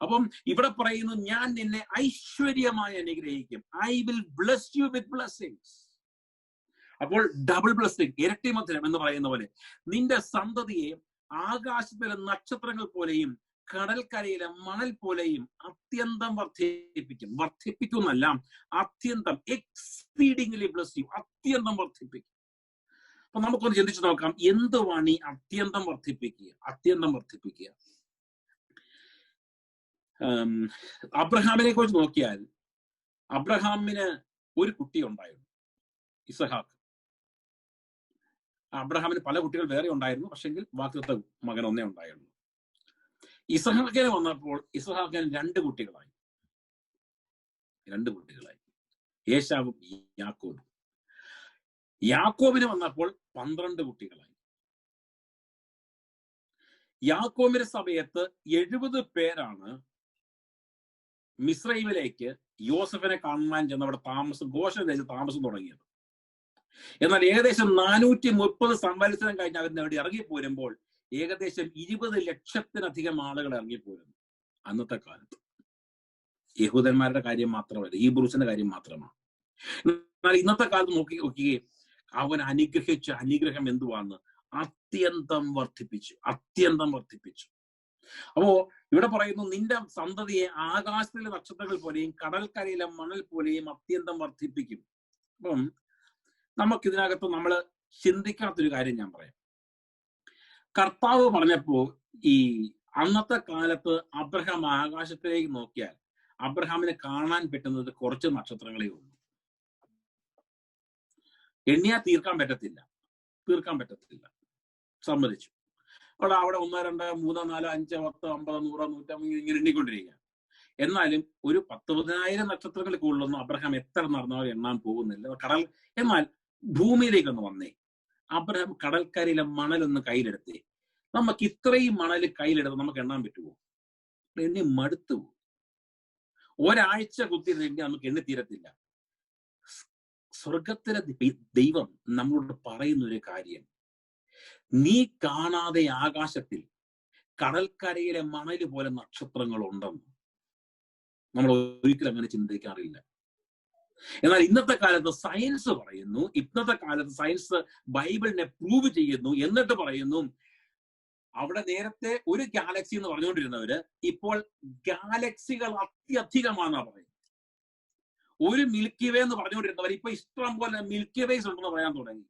അപ്പം ഇവിടെ പറയുന്നു, ഞാൻ നിന്നെ ഐശ്വര്യമായി അനുഗ്രഹിക്കും. I will bless you with blessings. അപ്പോൾ ഡബിൾ ബ്ലെസ്സിങ്, ഇരട്ടി മധുരം എന്ന് പറയുന്ന പോലെ നിന്റെ സന്തതിയെ ആകാശത്തിലെ നക്ഷത്രങ്ങൾ പോലെയും കടൽക്കരയിലെ മണൽ പോലെയും അത്യന്തം വർദ്ധിപ്പിക്കും എന്നല്ല, അത്യന്തം എക്സ്പീഡിംഗ്ലി ബ്ലെസ് യു, അത്യന്തം വർദ്ധിപ്പിക്കും. അപ്പൊ നമുക്കൊന്ന് ചിന്തിച്ചു നോക്കാം, എന്തുവാണ് ഈ അത്യന്തം വർദ്ധിപ്പിക്കുക? അബ്രഹാമിനെ കുറിച്ച് നോക്കിയാൽ, അബ്രഹാമിന് ഒരു കുട്ടി ഉണ്ടായിരുന്നു, ഇസഹാക്ക്. അബ്രഹാമിന് പല കുട്ടികൾ വേറെ ഉണ്ടായിരുന്നു, പക്ഷെങ്കിൽ വാഗ്ദത്ത മകൻ ഒന്നേ ഉണ്ടായിരുന്നു. ഇസഹാക്കിന് വന്നപ്പോൾ ഇസഹാക്കിന് 2 കുട്ടികളായി. ഏശാവും യാക്കോബും. യാക്കോബിന് വന്നപ്പോൾ 12 കുട്ടികളായി. യാക്കോബിന്റെ സമയത്ത് 70 പേരാണ് മിസ്രൈമിലേക്ക് യോസഫിനെ കാണാൻ ചെന്നവിടെ ഗോശൻ ദേശത്ത് താമസം തുടങ്ങിയത്. എന്നാൽ ഏകദേശം 430 സംവത്സരം കഴിഞ്ഞ് അവർ അവിടെ ഇറങ്ങിപ്പോരുമ്പോൾ ഏകദേശം 20 ലക്ഷത്തിലധികം ആളുകൾ ഇറങ്ങിപ്പോരുന്നു. അന്നത്തെ കാലത്ത് യഹൂദന്മാരുടെ കാര്യം മാത്രമല്ല, ഹീബ്രൂസിന്റെ കാര്യം മാത്രമാണ്. എന്നാൽ ഇന്നത്തെ കാലത്ത് നോക്കിയേ, അവൻ അനുഗ്രഹിച്ച അനുഗ്രഹം എന്തുവാന്ന്? അത്യന്തം വർദ്ധിപ്പിച്ചു. അപ്പോ ഇവിടെ പറയുന്നു, നിന്റെ സന്തതിയെ ആകാശത്തിലെ നക്ഷത്രങ്ങൾ പോലെയും കടൽക്കരയിലെ മണൽ പോലെയും അത്യന്തം വർദ്ധിപ്പിക്കും. അപ്പം നമുക്കിതിനകത്ത് നമ്മൾ ചിന്തിക്കാത്തൊരു കാര്യം ഞാൻ പറയാം. കർത്താവ് പറഞ്ഞപ്പോ ഈ അന്നത്തെ കാലത്ത് അബ്രഹാം ആകാശത്തിലേക്ക് നോക്കിയാൽ അബ്രഹാമിനെ കാണാൻ പറ്റുന്നത് കുറച്ച് നക്ഷത്രങ്ങളേ ഉള്ളൂ. എണ്ണിയാൽ തീർക്കാൻ പറ്റത്തില്ല. സമ്മതിച്ചു. അവിടെ 1, 2, 3, 4, 5, 10, 50, 100, 150 ഇങ്ങനെ എണ്ണിക്കൊണ്ടിരിക്കുക. എന്നാലും ഒരു 10,000 നക്ഷത്രങ്ങളിൽ കൂടുതലൊന്നും അബ്രഹാം എത്ര നടന്നാലും എണ്ണാൻ പോകുന്നില്ല. എന്നാൽ ഭൂമിയിലേക്കൊന്ന് വന്നേ, അബ്രഹാം കടൽക്കരയിലെ മണലൊന്ന് കയ്യിലെടുത്തേ. നമുക്ക് ഇത്രയും മണൽ കയ്യിലെടുത്ത് നമുക്ക് എണ്ണാൻ പറ്റുമോ? എണ്ണി മടുത്തു പോകും. ഒരാഴ്ച കുത്തിയിരുന്നെങ്കിൽ നമുക്ക് എണ്ണി തീരത്തില്ല. സ്വർഗത്തിലെ ദൈവം നമ്മളോട് പറയുന്ന ഒരു കാര്യം, നീ കാണാതെ ആകാശത്തിൽ കടൽക്കരയിലെ മണല് പോലെ നക്ഷത്രങ്ങൾ ഉണ്ടെന്ന് നമ്മൾ ഒരിക്കലും അങ്ങനെ ചിന്തിക്കാറില്ല. എന്നാൽ ഇന്നത്തെ കാലത്ത് സയൻസ് പറയുന്നു, ബൈബിളിനെ പ്രൂവ് ചെയ്യുന്നു, എന്നിട്ട് പറയുന്നു അവിടെ നേരത്തെ ഒരു ഗാലക്സി എന്ന് പറഞ്ഞുകൊണ്ടിരുന്നവര് ഇപ്പോൾ ഗാലക്സികൾ അത്യധികമാണെന്നാ പറയുന്നത്. ഒരു മിൽക്കി വേ എന്ന് പറഞ്ഞുകൊണ്ടിരുന്നവർ ഇപ്പൊ ഇഷ്ടം പോലെ മിൽക്കി വേസ് ഉണ്ടെന്ന് പറയാൻ തുടങ്ങി.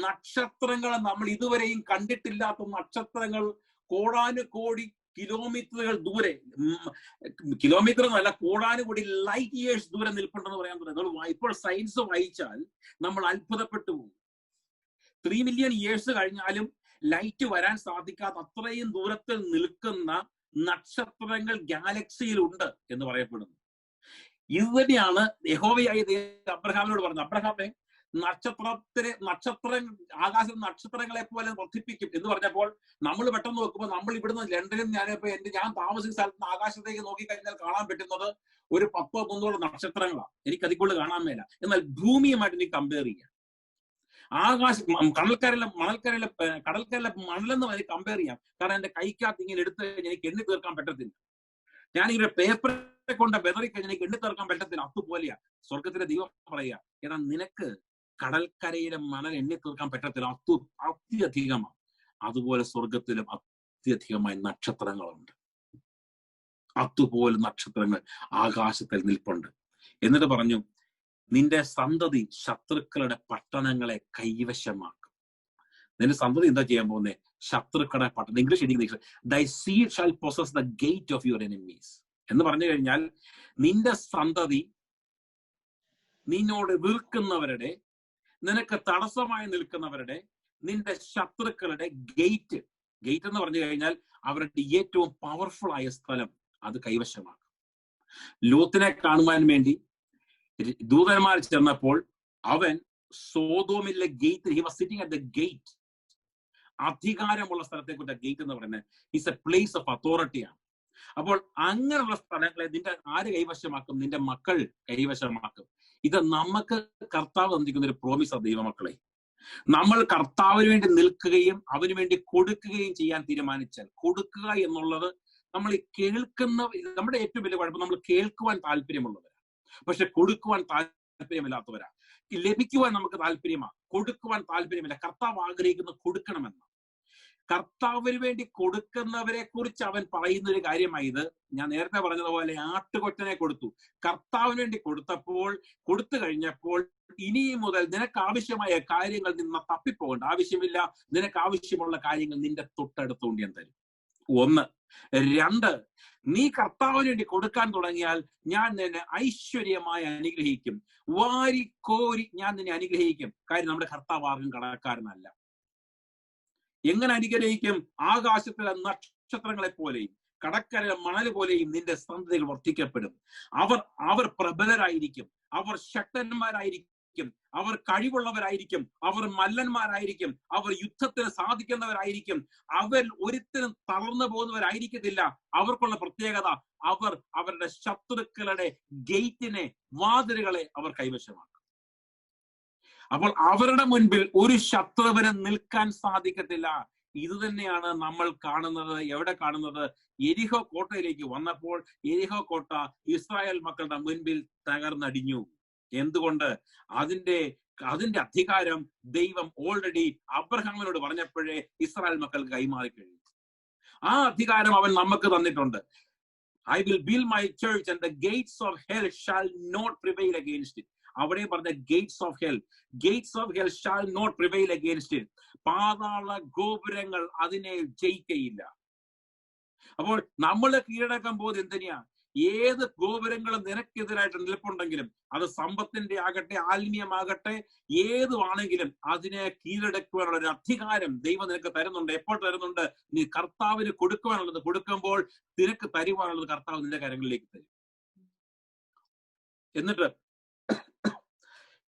നക്ഷത്രങ്ങൾ നമ്മൾ ഇതുവരെയും കണ്ടിട്ടില്ലാത്ത നക്ഷത്രങ്ങൾ കോടാനുകോടി കിലോമീറ്ററുകൾ ദൂരെ, കിലോമീറ്റർ എന്നല്ല കോടാനുകോടി ലൈറ്റ് ഇയേഴ്സ് ദൂരെ നിൽപ്പുണ്ടെന്ന് പറയാൻ തുടങ്ങി. ഇപ്പോൾ സയൻസ് വായിച്ചാൽ നമ്മൾ അത്ഭുതപ്പെട്ടു പോകും. 3 മില്യൺ ഇയേഴ്സ് കഴിഞ്ഞാലും ലൈറ്റ് വരാൻ സാധിക്കാത്ത അത്രയും ദൂരത്തിൽ നിൽക്കുന്ന നക്ഷത്രങ്ങൾ ഗാലക്സിയിലുണ്ട് എന്ന് പറയപ്പെടുന്നു. ഇത് തന്നെയാണ് യഹോവയായ ദൈവം അബ്രഹാമിനോട് പറഞ്ഞത്. അബ്രഹാമെ, ആകാശ നക്ഷത്രങ്ങളെ പോലെ വർദ്ധിപ്പിക്കും എന്ന് പറഞ്ഞപ്പോൾ നമ്മൾ പെട്ടെന്ന് നോക്കുമ്പോൾ നമ്മൾ ഇവിടുന്ന് ലണ്ടനിൽ ഞാൻ താമസിക്കുന്ന സ്ഥലത്ത് ആകാശത്തേക്ക് നോക്കിക്കഴിഞ്ഞാൽ കാണാൻ പറ്റുന്നത് ഒരു 10-300 നക്ഷത്രങ്ങളാണ്. എനിക്ക് അതിൽ കാണാൻ മേല. എന്നാൽ ഭൂമിയുമായിട്ട് എനിക്ക് കമ്പയർ ചെയ്യാം. കടൽക്കരയിലെ മണലെന്ന് പറഞ്ഞ് കമ്പയർ ചെയ്യാം. കാരണം എന്റെ കൈക്കകത്ത് ഇങ്ങനെ എടുത്തു കഴിഞ്ഞാൽ എനിക്ക് എണ്ണി തീർക്കാൻ പറ്റത്തില്ല. ഞാനിങ്ങനെ പേപ്പറെ കൊണ്ട് ബെതറി കഴിഞ്ഞാൽ എനിക്ക് എണ്ണി തീർക്കാൻ പറ്റത്തില്ല. അതുപോലെയാ സ്വർഗത്തിലെ ദൈവം പറയുക, ഏതാ നിനക്ക് കടൽക്കരയിലെ മണൽ എണ്ണി തീർക്കാൻ പറ്റത്തില്ല, അത്യധികമാണ്. അതുപോലെ സ്വർഗത്തിലും അത്യധികമായ നക്ഷത്രങ്ങളുണ്ട്. അതുപോലെ നക്ഷത്രങ്ങൾ ആകാശത്തിൽ നിൽപ്പുണ്ട്. എന്നിട്ട് പറഞ്ഞു, നിന്റെ സന്തതി ശത്രുക്കളുടെ പട്ടണങ്ങളെ കൈവശമാക്കും. നിന്റെ സന്തതി എന്താ ചെയ്യാൻ പോകുന്നത്? ശത്രുക്കളുടെ പട്ടണം. ഇംഗ്ലീഷ് എഴുതിയിരിക്കുന്നത് ദൈ seed shall possess the gate of your enemies എന്ന് പറഞ്ഞു കഴിഞ്ഞാൽ നിന്റെ സന്തതി നിന്നോട് എതിർക്കുന്നവരുടെ, നിനക്ക് തടസ്സമായി നിൽക്കുന്നവരുടെ, നിന്റെ ശത്രുക്കളുടെ ഗേറ്റ് എന്ന് പറഞ്ഞു കഴിഞ്ഞാൽ അവരുടെ ഏറ്റവും പവർഫുൾ ആയ സ്ഥലം അത് കൈവശമാക്കും. ലോത്തിനെ കാണുവാൻ വേണ്ടി ദൂതന്മാർ ചെന്നപ്പോൾ അവൻ സോദോമിലെ gate, he was sitting at the gate. അധികാരമുള്ള സ്ഥലത്തെ കുറിച്ച് ഗേറ്റ് എന്ന് പറയുന്നത് ഇറ്റ്സ് എ പ്ലേസ് ഓഫ് അതോറിറ്റിയാണ്. അപ്പോൾ അങ്ങനെയുള്ള സ്ഥലങ്ങളെ നിന്റെ ആര് കൈവശമാക്കും? നിന്റെ മക്കൾ കൈവശമാക്കും. ഇത് നമുക്ക് കർത്താവ് തന്നിരിക്കുന്ന ഒരു പ്രോമിസ് ആ ദൈവമക്കളെ. നമ്മൾ കർത്താവിന് വേണ്ടി നിൽക്കുകയും അവന് വേണ്ടി കൊടുക്കുകയും ചെയ്യാൻ തീരുമാനിച്ചാൽ, കൊടുക്കുക എന്നുള്ളത് നമ്മൾ കേൾക്കുന്ന, നമ്മുടെ ഏറ്റവും വലിയ കുഴപ്പം നമ്മൾ കേൾക്കുവാൻ താല്പര്യമുള്ളവരാ, പക്ഷെ കൊടുക്കുവാൻ താല്പര്യമില്ലാത്തവരാ. ലഭിക്കുവാൻ നമുക്ക് താല്പര്യമാണ്, കൊടുക്കുവാൻ താല്പര്യമില്ല. കർത്താവ് ആഗ്രഹിക്കുന്നത് കൊടുക്കണമെന്ന്. കർത്താവിന് വേണ്ടി കൊടുക്കുന്നവരെ കുറിച്ച് അവൻ പറയുന്ന ഒരു കാര്യമായി ഇത്. ഞാൻ നേരത്തെ പറഞ്ഞതുപോലെ ആട്ടുകൊറ്റനെ കൊടുത്തു. കർത്താവിന് വേണ്ടി കൊടുത്തു കഴിഞ്ഞപ്പോൾ ഇനി മുതൽ നിനക്ക് ആവശ്യമായ കാര്യങ്ങൾ നിന്ന് തപ്പിപ്പോകേണ്ട ആവശ്യമില്ല. നിനക്ക് ആവശ്യമുള്ള കാര്യങ്ങൾ നിന്റെ തൊട്ടടുത്തുകൊണ്ട് ഞാൻ തരും. 1. 2, നീ കർത്താവിന് വേണ്ടി കൊടുക്കാൻ തുടങ്ങിയാൽ ഞാൻ നിന്നെ ഐശ്വര്യമായി അനുഗ്രഹിക്കും. വാരിക്കോരി ഞാൻ നിന്നെ അനുഗ്രഹിക്കും. കാര്യം നമ്മുടെ കർത്താവ് ആർക്കും കടക്കാരനല്ല. എങ്ങനെ അനുഗ്രഹിക്കും? ആകാശത്തിലെ നക്ഷത്രങ്ങളെ പോലെയും കടക്കരയിലെ മണൽ പോലെയും നിന്റെ സന്തതികൾ വർദ്ധിക്കപ്പെടും. അവർ പ്രബലരായിരിക്കും, അവർ ശക്തന്മാരായിരിക്കും, അവർ കഴിവുള്ളവരായിരിക്കും, അവർ മല്ലന്മാരായിരിക്കും, അവർ യുദ്ധത്തിന് സാധിക്കുന്നവരായിരിക്കും. അവർ ഒരിക്കലും തളർന്നു പോകുന്നവരായിരിക്കത്തില്ല. അവർക്കുള്ള പ്രത്യേകത, അവർ അവരുടെ ശത്രുക്കളുടെ ഗേറ്റിനെ, വാതിലുകളെ അവർ കൈവശമാക്കും. അപ്പോൾ അവരുടെ മുൻപിൽ ഒരു ശത്രുവിന് നിൽക്കാൻ സാധിക്കത്തില്ല. ഇത് തന്നെയാണ് നമ്മൾ കാണുന്നത്. എവിടെ കാണുന്നത്? യെരിഹോ കോട്ടയിലേക്ക് വന്നപ്പോൾ യെരിഹോ കോട്ട ഇസ്രായേൽ മക്കളുടെ മുൻപിൽ തകർന്നടിഞ്ഞു. എന്തുകൊണ്ട്? അതിന്റെ അധികാരം ദൈവം ഓൾറെഡി അബ്രഹാമിനോട് പറഞ്ഞപ്പോഴേ ഇസ്രായേൽ മക്കൾക്ക് കൈമാറി കഴിഞ്ഞു. ആ അധികാരം അവൻ നമുക്ക് തന്നിട്ടുണ്ട്. I will build my church and the gates of hell shall not prevail against it. അവിടെ പറഞ്ഞ gates of hell shall not prevail against it. പാതാള ഗോപുരങ്ങൾ അതിനെ ജയിക്കയില്ല. അപ്പോൾ നമ്മൾ കീഴടക്കാൻ പോകുന്നത് എന്തിനാ? ഏത് ഗോപുരങ്ങളും നിനക്കെതിരായിട്ട് നിൽപ്പുണ്ടെങ്കിലും, അത് സമ്പത്തിന്റെ ആകട്ടെ, ആത്മീയമാകട്ടെ, ഏതുവാണെങ്കിലും അതിനെ കീഴടക്കുവാനുള്ള ഒരു അധികാരം ദൈവം നിനക്ക് തരുന്നുണ്ട്. എപ്പോൾ തരുന്നുണ്ട്? നീ കർത്താവിന് കൊടുക്കുവാനുള്ളത് കൊടുക്കുമ്പോൾ നിനക്ക് തരുവാനുള്ളത് കർത്താവ് നിന്റെ കരങ്ങളിലേക്ക് തരും. എന്നിട്ട്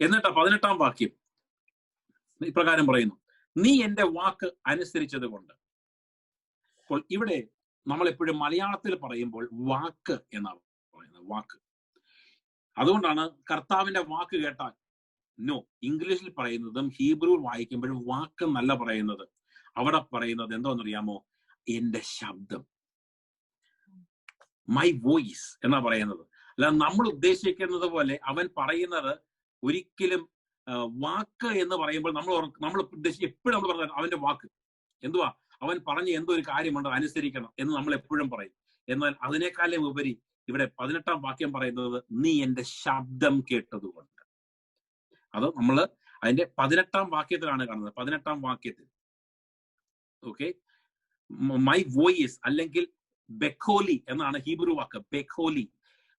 18-ാം വാക്യം ഇപ്രകാരം പറയുന്നു, നീ എന്റെ വാക്ക് അനുസരിച്ചത് കൊണ്ട്. അപ്പോൾ ഇവിടെ നമ്മൾ എപ്പോഴും മലയാളത്തിൽ പറയുമ്പോൾ വാക്ക് എന്നാണ് പറയുന്നത്, വാക്ക്. അതുകൊണ്ടാണ് കർത്താവിന്റെ വാക്ക് കേട്ടാൽ ഇംഗ്ലീഷിൽ പറയുന്നതും ഹീബ്രു വായിക്കുമ്പോഴും വാക്ക് എന്നല്ല പറയുന്നത്. അവിടെ പറയുന്നത് എന്തോന്നറിയാമോ? എന്റെ ശബ്ദം, മൈ വോയിസ് എന്നാ പറയുന്നത്. അല്ല നമ്മൾ ഉദ്ദേശിക്കുന്നത് പോലെ അവൻ പറയുന്നത് ഒരിക്കലും വാക്ക് എന്ന് പറയുമ്പോൾ നമ്മൾ ഉദ്ദേശിച്ച് എപ്പോഴും നമ്മൾ പറഞ്ഞത് അവന്റെ വാക്ക് എന്തുവാ? അവൻ പറഞ്ഞ എന്തോ ഒരു കാര്യമുണ്ട് അനുസരിക്കണം എന്ന് നമ്മൾ എപ്പോഴും പറയും. എന്നാൽ അതിനേക്കാളും ഉപരി ഇവിടെ 18-ാം വാക്യം പറയുന്നത് നീ എന്റെ ശബ്ദം കേട്ടതുകൊണ്ട്. അത് നമ്മള് അതിന്റെ 18-ാം വാക്യത്തിലാണ് കാണുന്നത്. 18-ാം വാക്യത്തിൽ ഓക്കെ, മൈ വോയിസ് അല്ലെങ്കിൽ ബെഖോലി എന്നാണ് ഹീബ്രു വാക്ക്. ബെഖോലി,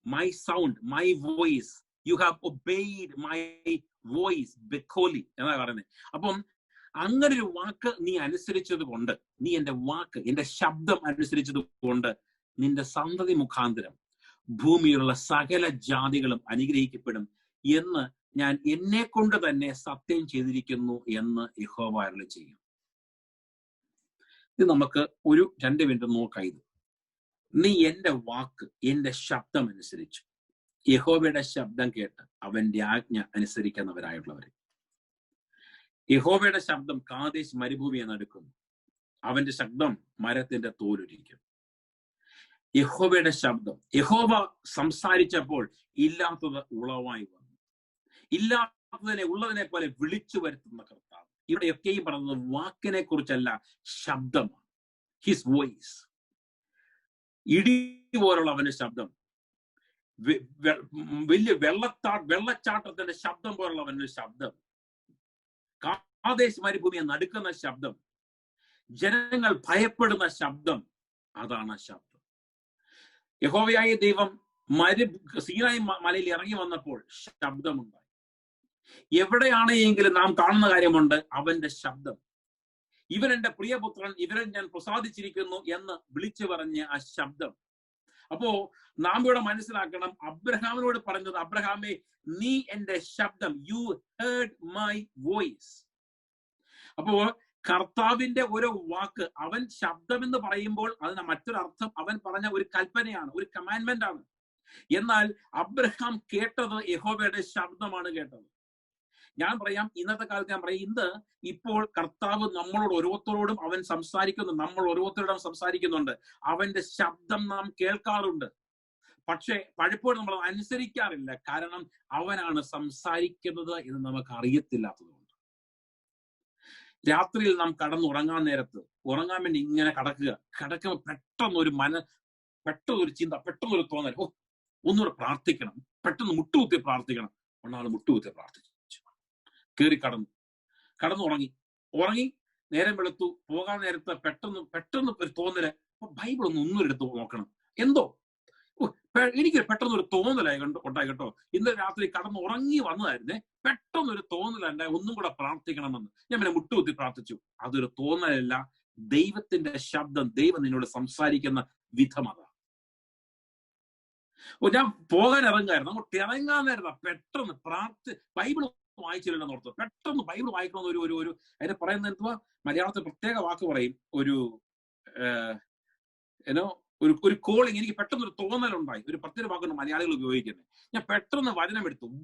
my sound, my voice, you have obeyed my voice, ബെഖോലി എന്നാ പറയുന്നത്. അപ്പം അങ്ങനെ ഒരു വാക്ക് നീ അനുസരിച്ചത് കൊണ്ട്, നീ എന്റെ വാക്ക്, എന്റെ ശബ്ദം അനുസരിച്ചത് കൊണ്ട് നിന്റെ സന്തതി മുഖാന്തരം ഭൂമിയിലുള്ള സകല ജാതികളും അനുഗ്രഹിക്കപ്പെടും എന്ന് ഞാൻ എന്നെ കൊണ്ട് തന്നെ സത്യം ചെയ്തിരിക്കുന്നു എന്ന് യഹോവ അരുളി ചെയ്യും. ഇത് നമുക്ക് ഒരു 2 മിനിറ്റ് നോക്കാം. ഇത് നീ എന്റെ വാക്ക്, എന്റെ ശബ്ദം അനുസരിച്ചു. യഹോവയുടെ ശബ്ദം കേട്ട് അവന്റെ ആജ്ഞ അനുസരിക്കുന്നവരായുള്ളവരെ. യഹോവയുടെ ശബ്ദം കാദേശ് മരുഭൂമിയെ നടുക്കുന്നു, അവന്റെ ശബ്ദം മരത്തിന്റെ തോലുരിക്കും. യഹോവയുടെ ശബ്ദം, യഹോവ സംസാരിച്ചപ്പോൾ ഇല്ലാത്തത് ഉളവായി വന്നു, ഇല്ലാത്തതിനെ ഉള്ളതിനെ പോലെ വിളിച്ചു വരുത്തുന്ന കർത്താവ്. ഇവിടെയൊക്കെയും പറയുന്നത് വാക്കിനെ കുറിച്ചല്ല, ശബ്ദമാണ്. His voice. ഇടി പോലുള്ള അവന്റെ ശബ്ദം, വലിയ വെള്ളച്ചാട്ടത്തിന്റെ ശബ്ദം പോലുള്ള അവന്റെ ശബ്ദം, കാദേശ് മരുഭൂമിയെ നടുക്കുന്ന ശബ്ദം, ജനങ്ങൾ ഭയപ്പെടുന്ന ശബ്ദം, അതാണ് ശബ്ദം. യഹോവയായ ദൈവം സീനായി മലയിൽ ഇറങ്ങി വന്നപ്പോൾ ശബ്ദമുണ്ടായി. എവിടെയാണെങ്കിലും നാം കാണുന്ന കാര്യമുണ്ട്, അവന്റെ ശബ്ദം. ഇവൻ എന്റെ പ്രിയപുത്രൻ, ഇവരെ ഞാൻ പ്രസാദിച്ചിരിക്കുന്നു എന്ന് വിളിച്ചു പറഞ്ഞ ആ ശബ്ദം. അപ്പോ നാം ഇവിടെ മനസ്സിലാക്കണം, അബ്രഹാമിനോട് പറഞ്ഞത്, അബ്രഹാമേ നീ എന്റെ ശബ്ദം, യു ഹേർഡ് മൈ വോയിസ്. അപ്പോ കർത്താവിന്റെ ഒരു വാക്ക്, അവൻ ശബ്ദം എന്ന് പറയുമ്പോൾ അതിന് മറ്റൊരർത്ഥം അവൻ പറഞ്ഞ ഒരു കൽപ്പനയാണ്, ഒരു കമാൻഡ്മെന്റ് ആണ്. എന്നാൽ അബ്രഹാം കേട്ടത് യഹോവയുടെ ശബ്ദമാണ് കേട്ടത്. ഞാൻ പറയാം, ഇന്നത്തെ കാലത്ത് ഞാൻ പറയാം, ഇപ്പോൾ കർത്താവ് നമ്മളോട് ഓരോരുത്തരോടും അവൻ സംസാരിക്കുന്നു, നമ്മൾ ഓരോരുത്തരോടും സംസാരിക്കുന്നുണ്ട്. അവന്റെ ശബ്ദം നാം കേൾക്കാറുണ്ട്, പക്ഷെ പലപ്പോഴും നമ്മൾ അനുസരിക്കാറില്ല. കാരണം അവനാണ് സംസാരിക്കുന്നത് എന്ന് നമുക്ക് അറിയത്തില്ലാത്തതുകൊണ്ട്. രാത്രിയിൽ നാം കടന്നുറങ്ങാൻ നേരത്ത്, ഉറങ്ങാൻ വേണ്ടി ഇങ്ങനെ കിടക്കുമ്പോൾ പെട്ടെന്നൊരു ചിന്ത, പെട്ടെന്നൊരു തോന്നൽ, ഒന്നുകൂടെ പ്രാർത്ഥിക്കണം, പെട്ടെന്ന് മുട്ടുകുത്തി പ്രാർത്ഥിക്കണം. ഒന്നാൾ മുട്ടുകുത്തി പ്രാർത്ഥിച്ചു, കയറി ഉറങ്ങി നേരം വെളുത്തു. പോകാൻ നേരത്ത് പെട്ടെന്ന് ഒരു തോന്നല്, ബൈബിൾ ഒന്നും എടുത്ത് നോക്കണം. എന്തോ എനിക്ക് പെട്ടെന്നൊരു തോന്നലായി ഉണ്ടായി കേട്ടോ. ഇന്നലെ രാത്രി ഉറങ്ങി വന്നതായിരുന്നേ, പെട്ടെന്നൊരു തോന്നലുണ്ടായി, ഒന്നും കൂടെ പ്രാർത്ഥിക്കണമെന്ന്. ഞാൻ പിന്നെ മുട്ടുകുത്തി പ്രാർത്ഥിച്ചു. അതൊരു തോന്നലല്ല, ദൈവത്തിന്റെ ശബ്ദം, ദൈവം നിന്നോട് സംസാരിക്കുന്ന വിധം അതാ. ഞാൻ പോകാൻ ഇറങ്ങായിരുന്നു, അങ്ങോട്ട് ഇറങ്ങാൻ നേരം പെട്ടെന്ന് ബൈബിൾ വായിച്ചില്ലെന്ന് ഓർത്തു. പെട്ടെന്ന് ബൈബിൾ വായിക്കണമെന്ന് ഒരു അതിനെ പറയുന്നത് എന്തുവാ, മലയാളത്തിൽ പ്രത്യേക വാക്ക് പറയും, ഒരു കോളിങ്. എനിക്ക് പെട്ടെന്ന് ഒരു തോന്നലുണ്ടായി, ഒരു പ്രത്യേക വാക്കുണ്ട് മലയാളികൾ ഉപയോഗിക്കുന്നത്. ഞാൻ പെട്ടെന്ന്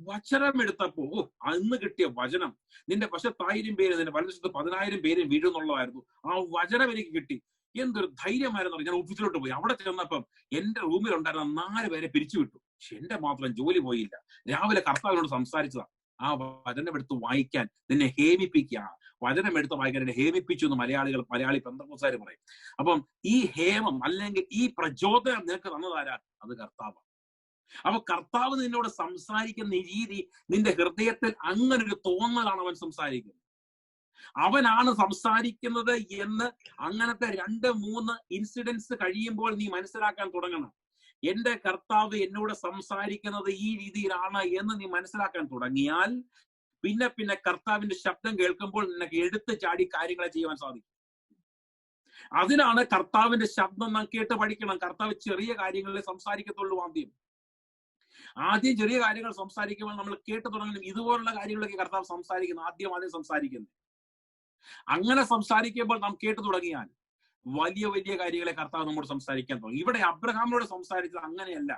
വചനമെടുത്തപ്പോ അന്ന് കിട്ടിയ വചനം, നിന്റെ വശത്ത് 1000 പേര്, നിന്റെ വലതുവശത്ത് 10,000 പേര് വീഴുന്നുള്ളതായിരുന്നു. ആ വചനം എനിക്ക് കിട്ടി. എന്തൊരു ധൈര്യമായിരുന്നു. ഞാൻ ഓഫീസിലോട്ട് പോയി. അവിടെ ചെന്നപ്പം എന്റെ റൂമിൽ ഉണ്ടായിരുന്ന 4 പേരെ പിരിച്ചുവിട്ടു. പക്ഷെ എന്റെ മാത്രം ജോലി പോയില്ല. രാവിലെ കർത്താവിനോട് സംസാരിച്ചതാ, ആ വചനമെടുത്ത് വായിക്കാൻ നിന്നെ ഹേമിപ്പിക്കുക, വചനമെടുത്ത് വായിക്കാൻ എന്നെ ഹേമിപ്പിച്ചു എന്ന് മലയാളി പെന്തക്കോസ്തുകാർ പറയും. അപ്പം ഈ ഹേമം അല്ലെങ്കിൽ ഈ പ്രചോദനം നിനക്ക് തന്നതാരാ? അത് കർത്താവാണ്. അപ്പൊ കർത്താവ് നിന്നോട് സംസാരിക്കുന്ന രീതി, നിന്റെ ഹൃദയത്തിൽ അങ്ങനെ ഒരു തോന്നലാണ് അവൻ സംസാരിക്കുന്നത്. അവനാണ് സംസാരിക്കുന്നത് എന്ന് അങ്ങനത്തെ 2-3 ഇൻസിഡൻസ് കഴിയുമ്പോൾ നീ മനസ്സിലാക്കാൻ തുടങ്ങണം. എന്റെ കർത്താവ് എന്നോട് സംസാരിക്കുന്നത് ഈ രീതിയിലാണ് എന്ന് നീ മനസ്സിലാക്കാൻ തുടങ്ങിയാൽ പിന്നെ കർത്താവിന്റെ ശബ്ദം കേൾക്കുമ്പോൾ നിനക്ക് എടുത്ത് ചാടി കാര്യങ്ങളെ ചെയ്യാൻ സാധിക്കും. അതിനാണ് കർത്താവിന്റെ ശബ്ദം നാം കേട്ട് പഠിക്കണം. കർത്താവ് ചെറിയ കാര്യങ്ങളെ സംസാരിക്കത്തുള്ളൂ. ആദ്യം ചെറിയ കാര്യങ്ങൾ സംസാരിക്കുമ്പോൾ നമ്മൾ കേട്ട് തുടങ്ങണം. ഇതുപോലുള്ള കാര്യങ്ങളൊക്കെ കർത്താവ് സംസാരിക്കുന്നു, ആദ്യം സംസാരിക്കുന്നു. അങ്ങനെ സംസാരിക്കുമ്പോൾ നാം കേട്ടു തുടങ്ങിയാൽ വലിയ വലിയ കാര്യങ്ങളെ കർത്താവ് നമ്മോട് സംസാരിക്കാൻ തുടങ്ങി. ഇവിടെ അബ്രഹാമിനോട് സംസാരിച്ചത് അങ്ങനെയല്ല.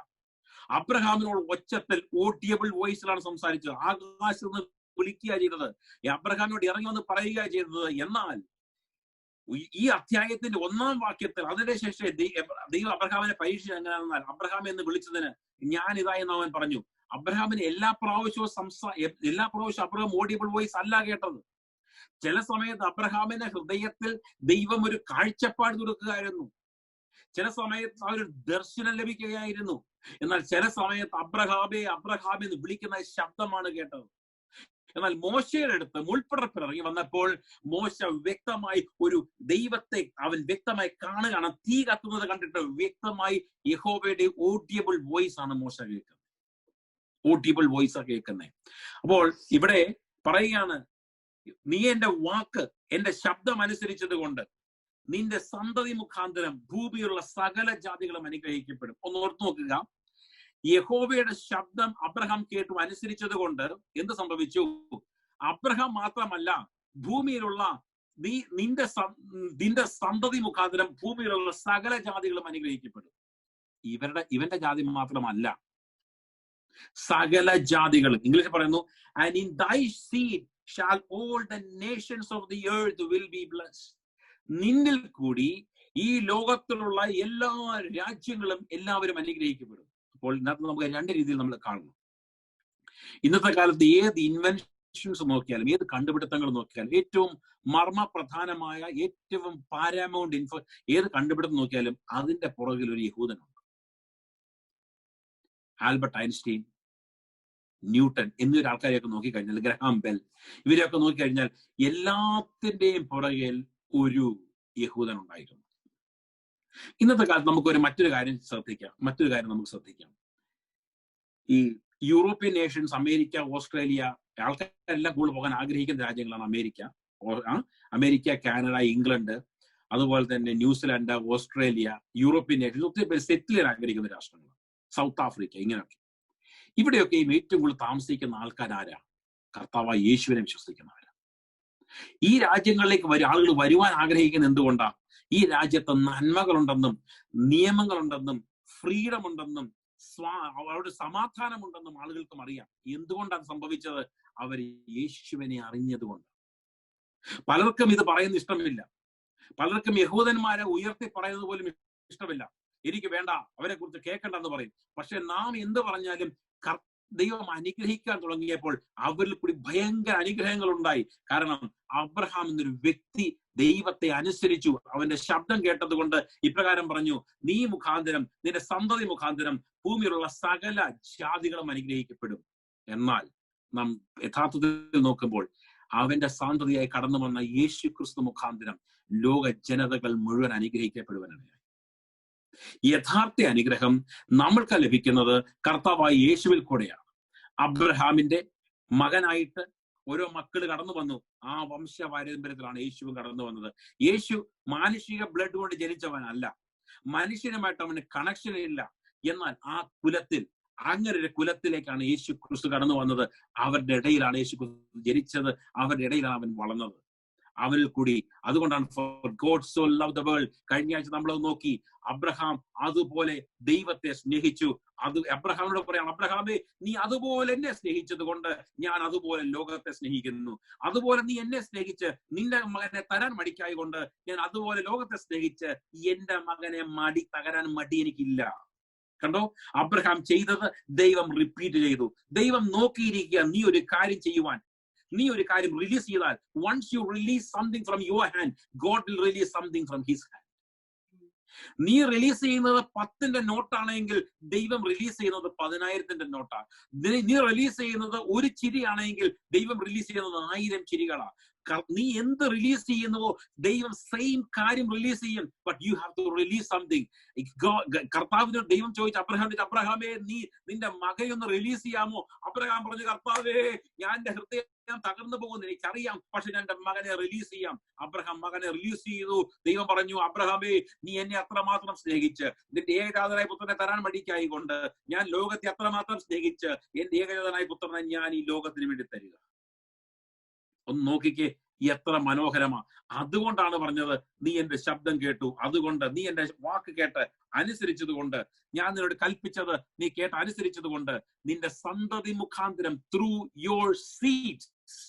അബ്രഹാമിനോട് ഒച്ചത്തിൽ ഓഡിയബിൾ വോയിസിലാണ് സംസാരിച്ചത്. ആകാശത്ത് നിന്ന് വിളിക്കുക ചെയ്തത്, അബ്രഹാമിനോട് ഇറങ്ങി വന്ന് പറയുക ചെയ്തത്. എന്നാൽ ഈ അധ്യായത്തിന്റെ 1-ാം വാക്യത്തിൽ അതിനുശേഷം ദൈവം അബ്രഹാമിനെ പരീക്ഷ എങ്ങനെയാണെന്നാൽ, അബ്രഹാം എന്ന് വിളിച്ചതിന് ഞാൻ ഇതായെന്ന് അവൻ പറഞ്ഞു. അബ്രഹാമിന് എല്ലാ പ്രാവശ്യവും അബ്രഹാം ഓഡിയബിൾ വോയിസ് അല്ല കേട്ടത്. ചില സമയത്ത് അബ്രഹാമിന്റെ ഹൃദയത്തിൽ ദൈവം ഒരു കാഴ്ചപ്പാട് കൊടുക്കുകയായിരുന്നു. ചില സമയത്ത് ആ ഒരു ദർശനം ലഭിക്കുകയായിരുന്നു. എന്നാൽ ചില സമയത്ത് അബ്രഹാമേ അബ്രഹാമേ എന്ന് വിളിക്കുന്ന ശബ്ദമാണ് കേട്ടത്. എന്നാൽ മോശയുടെ അടുത്ത് മുൾപ്പടർപ്പിൽ ഇറങ്ങി വന്നപ്പോൾ മോശ വ്യക്തമായി ഒരു ദൈവത്തെ അവൻ വ്യക്തമായി കാണുകയാണ്. തീ കത്തുന്നത് കണ്ടിട്ട് വ്യക്തമായി യഹോവയുടെ ഓഡിയബിൾ വോയിസ് ആണ് മോശ കേൾക്കുന്നത്. ഓഡിയബിൾ വോയിസ് ആണ് കേൾക്കുന്നത്. അപ്പോൾ ഇവിടെ പറയുകയാണ്, നീ എന്റെ വാക്ക് എന്റെ ശബ്ദം അനുസരിച്ചത് കൊണ്ട് നിന്റെ സന്തതി മുഖാന്തരം ഭൂമിയിലുള്ള സകല ജാതികളും അനുഗ്രഹിക്കപ്പെടും. ഒന്ന് ഓർത്തു നോക്കുക, യഹോവയുടെ ശബ്ദം അബ്രഹാം കേട്ടു അനുസരിച്ചത് കൊണ്ട് എന്ത് സംഭവിച്ചു? അബ്രഹാം മാത്രമല്ല, ഭൂമിയിലുള്ള നിന്റെ സന്തതി മുഖാന്തരം ഭൂമിയിലുള്ള സകല ജാതികളും അനുഗ്രഹിക്കപ്പെടും. ഇവന്റെ ജാതി മാത്രമല്ല, സകല ജാതികളും. ഇംഗ്ലീഷിൽ പറയുന്നു, and in thy seed shall all the nations of the earth will be blessed. നിന്നിൽ കൂടി ഈ ലോകത്തിലുള്ള എല്ലാ രാജ്യങ്ങളും എല്ലാവരും അനുഗ്രഹിക്കപ്പെടും. അപ്പോൾ ഇതിനകത്ത് നമുക്ക് രണ്ട് രീതിയിൽ നമ്മൾ കാണണം. ഇന്നത്തെ കാലത്ത് ഏത് ഇൻവെൻഷൻസ് നോക്കിയാലും, ഏത് കണ്ടുപിടുത്തങ്ങൾ നോക്കിയാലും, ഏറ്റവും മർമ്മപ്രധാനമായ ഏറ്റവും പാരാമൗണ്ട് ഏത് കണ്ടുപിടുത്തം നോക്കിയാലും അതിന്റെ പുറകിൽ ഒരു യഹൂദനുണ്ട്. ആൽബർട്ട് ഐൻസ്റ്റീൻ, ന്യൂട്ടൺ എന്നൊരു ആൾക്കാരെയൊക്കെ നോക്കിക്കഴിഞ്ഞാൽ, ഗ്രഹാം ബെൽ, ഇവരെയൊക്കെ നോക്കിക്കഴിഞ്ഞാൽ എല്ലാത്തിന്റെയും പുറകിൽ ഒരു യഹൂദൻ ഉണ്ടായിരുന്നു. ഇന്നത്തെ കാലത്ത് നമുക്ക് മറ്റൊരു കാര്യം നമുക്ക് ശ്രദ്ധിക്കാം. ഈ യൂറോപ്യൻ നേഷൻസ്, അമേരിക്ക, ഓസ്ട്രേലിയ, ആൾക്കാരെല്ലാം കൂടുതൽ പോകാൻ ആഗ്രഹിക്കുന്ന രാജ്യങ്ങളാണ് അമേരിക്ക, കാനഡ, ഇംഗ്ലണ്ട്, അതുപോലെ തന്നെ ന്യൂസിലാൻഡ്, ഓസ്ട്രേലിയ, യൂറോപ്യൻ നേഷൻസ്, ഒത്തിരി പേര് സെറ്റിൽ ചെയ്യാൻ ആഗ്രഹിക്കുന്ന രാഷ്ട്രങ്ങൾ, സൗത്ത് ആഫ്രിക്ക, ഇങ്ങനെയൊക്കെ. ഇവിടെയൊക്കെയും ഏറ്റവും കൂടുതൽ താമസിക്കുന്ന ആൾക്കാരാരാ? കർത്താവായ യേശുവിനെ വിശ്വസിക്കുന്നവരാ. ഈ രാജ്യങ്ങളിലേക്ക് ആളുകൾ വരുവാൻ ആഗ്രഹിക്കുന്ന എന്തുകൊണ്ടാ? ഈ രാജ്യത്ത് നന്മകളുണ്ടെന്നും നിയമങ്ങളുണ്ടെന്നും ഫ്രീഡം ഉണ്ടെന്നും അവരുടെ സമാധാനമുണ്ടെന്നും ആളുകൾക്കും അറിയാം. എന്തുകൊണ്ടാണ് സംഭവിച്ചത്? അവർ യേശുവിനെ അറിഞ്ഞതുകൊണ്ട്. പലർക്കും ഇത് പറയുന്ന ഇഷ്ടമില്ല. പലർക്കും യഹൂദന്മാരെ ഉയർത്തി പറയുന്നത് പോലും ഇഷ്ടമില്ല. എനിക്ക് വേണ്ട, അവരെ കുറിച്ച് കേൾക്കണ്ടെന്ന് പറയും. പക്ഷെ നാം എന്ത് പറഞ്ഞാലും ദൈവം അനുഗ്രഹിക്കാൻ തുടങ്ങിയപ്പോൾ അവരിൽ കൂടി ഭയങ്കര അനുഗ്രഹങ്ങൾ ഉണ്ടായി. കാരണം അബ്രഹാം എന്നൊരു വ്യക്തി ദൈവത്തെ അനുസരിച്ചു. അവന്റെ ശബ്ദം കേട്ടത് കൊണ്ട് ഇപ്രകാരം പറഞ്ഞു, നീ മുഖാന്തരം നിന്റെ സന്തതി മുഖാന്തരം ഭൂമിയിലുള്ള സകല ജാതികളും അനുഗ്രഹിക്കപ്പെടും. എന്നാൽ നാം യഥാർത്ഥത്തിൽ നോക്കുമ്പോൾ അവന്റെ സന്തതിയായി കടന്നു വന്ന യേശു ക്രിസ്തു മുഖാന്തരം ലോക ജനതകൾ മുഴുവൻ അനുഗ്രഹിക്കപ്പെടുവാനാണ്. യഥാർത്ഥ അനുഗ്രഹം നമ്മൾക്ക് ലഭിക്കുന്നത് കർത്താവായ യേശുവിൽ കൂടെയാണ്. അബ്രഹാമിന്റെ മകനായിട്ട് ഓരോ മക്കൾ കടന്നു വന്നു. ആ വംശ പാരമ്പര്യത്തിലാണ് യേശുവും കടന്നു വന്നത്. യേശു മാനുഷിക ബ്ലഡ് കൊണ്ട് ജനിച്ചവനല്ല, മനുഷ്യനുമായിട്ട് അവന് കണക്ഷൻ ഇല്ല. എന്നാൽ ആ കുലത്തിൽ, അങ്ങനെ ഒരു കുലത്തിലേക്കാണ് യേശു ക്രിസ്തു കടന്നു വന്നത്. അവരുടെ ഇടയിലാണ് യേശു ക്രിസ്തു ജനിച്ചത്, അവരുടെ ഇടയിലാണ് അവൻ വളർന്നത്, അവനിൽ കൂടി. അതുകൊണ്ടാണ് for God so loved the world. കഴിഞ്ഞ ആഴ്ച നമ്മൾ നോക്കി, അബ്രഹാം അതുപോലെ ദൈവത്തെ സ്നേഹിച്ചു. അബ്രഹാമിനോട് പറയാം, അബ്രഹാമേ, നീ അതുപോലെ എന്നെ സ്നേഹിച്ചത് കൊണ്ട് ഞാൻ അതുപോലെ ലോകത്തെ സ്നേഹിക്കുന്നു. അതുപോലെ നീ എന്നെ സ്നേഹിച്ച് നിന്റെ മകനെ തരാൻ മടിക്കായി കൊണ്ട് ഞാൻ അതുപോലെ ലോകത്തെ സ്നേഹിച്ച് എന്റെ മകനെ തകരാൻ മടി എനിക്കില്ല. കണ്ടോ, അബ്രഹാം ചെയ്തത് ദൈവം റിപ്പീറ്റ് ചെയ്തു. ദൈവം നോക്കിയിരിക്കുക, നീ ഒരു കാര്യം ചെയ്യുവാൻ, നീ ഒരു കാര്യം റിലീസ് ചെയ്താൽ, once you release something from your hand, God will release something from his hand. നീ റിലീസ് ചെയ്യുന്നത് 10ന്റെ നോട്ടാണെങ്കിൽ ദൈവം റിലീസ് ചെയ്യുന്നത് 10,000ന്റെ നോട്ടാണ്. നീ റിലീസ് ചെയ്യുന്നത് ഒരു ചിരിയാണെങ്കിൽ ദൈവം റിലീസ് ചെയ്യുന്നത് 1000 ചിരികളാണ്. നീ എന്ത് റിലീസ് ചെയ്യുന്നുവോ ദൈവം സെയിം കാര്യം റിലീസ് ചെയ്യും. But you have to release something. കർത്താവിനോട് ദൈവം ചോദിച്ചു അബ്രഹാമേ, നീ നിന്റെ മകയൊന്ന് റിലീസ് ചെയ്യാമോ? അബ്രഹാം പറഞ്ഞു, കർത്താവേ, ഞാൻ എന്റെ ഹൃദയം തകർന്നു പോകുന്നു, എനിക്കറിയാം, പക്ഷെ ഞാൻ എന്റെ മകനെ റിലീസ് ചെയ്യാം. അബ്രഹാം മകനെ റിലീസ് ചെയ്തു. ദൈവം പറഞ്ഞു, അബ്രഹാമേ, നീ എന്നെ അത്രമാത്രം സ്നേഹിച്ച് നിന്റെ ഏകജാതനായ പുത്രനെ തരാൻ മടിക്കായി കൊണ്ട് ഞാൻ ലോകത്തെ അത്രമാത്രം സ്നേഹിച്ച് എന്റെ ഏകജാതനായ പുത്രനെ ഞാൻ ഈ ലോകത്തിന് വേണ്ടി തരിക. ഒന്ന് നോക്കിക്കേ, എത്ര മനോഹരമാ. അതുകൊണ്ടാണ് പറഞ്ഞത്, നീ എന്റെ ശബ്ദം കേട്ടു, അതുകൊണ്ട് നീ എന്റെ വാക്ക് കേട്ട് അനുസരിച്ചത് കൊണ്ട്, ഞാൻ നിന്നോട് കൽപ്പിച്ചത് നീ കേട്ട് അനുസരിച്ചത് കൊണ്ട് നിന്റെ സന്തതി മുഖാന്തരം ത്രൂ യോർ സീഡ്സ്,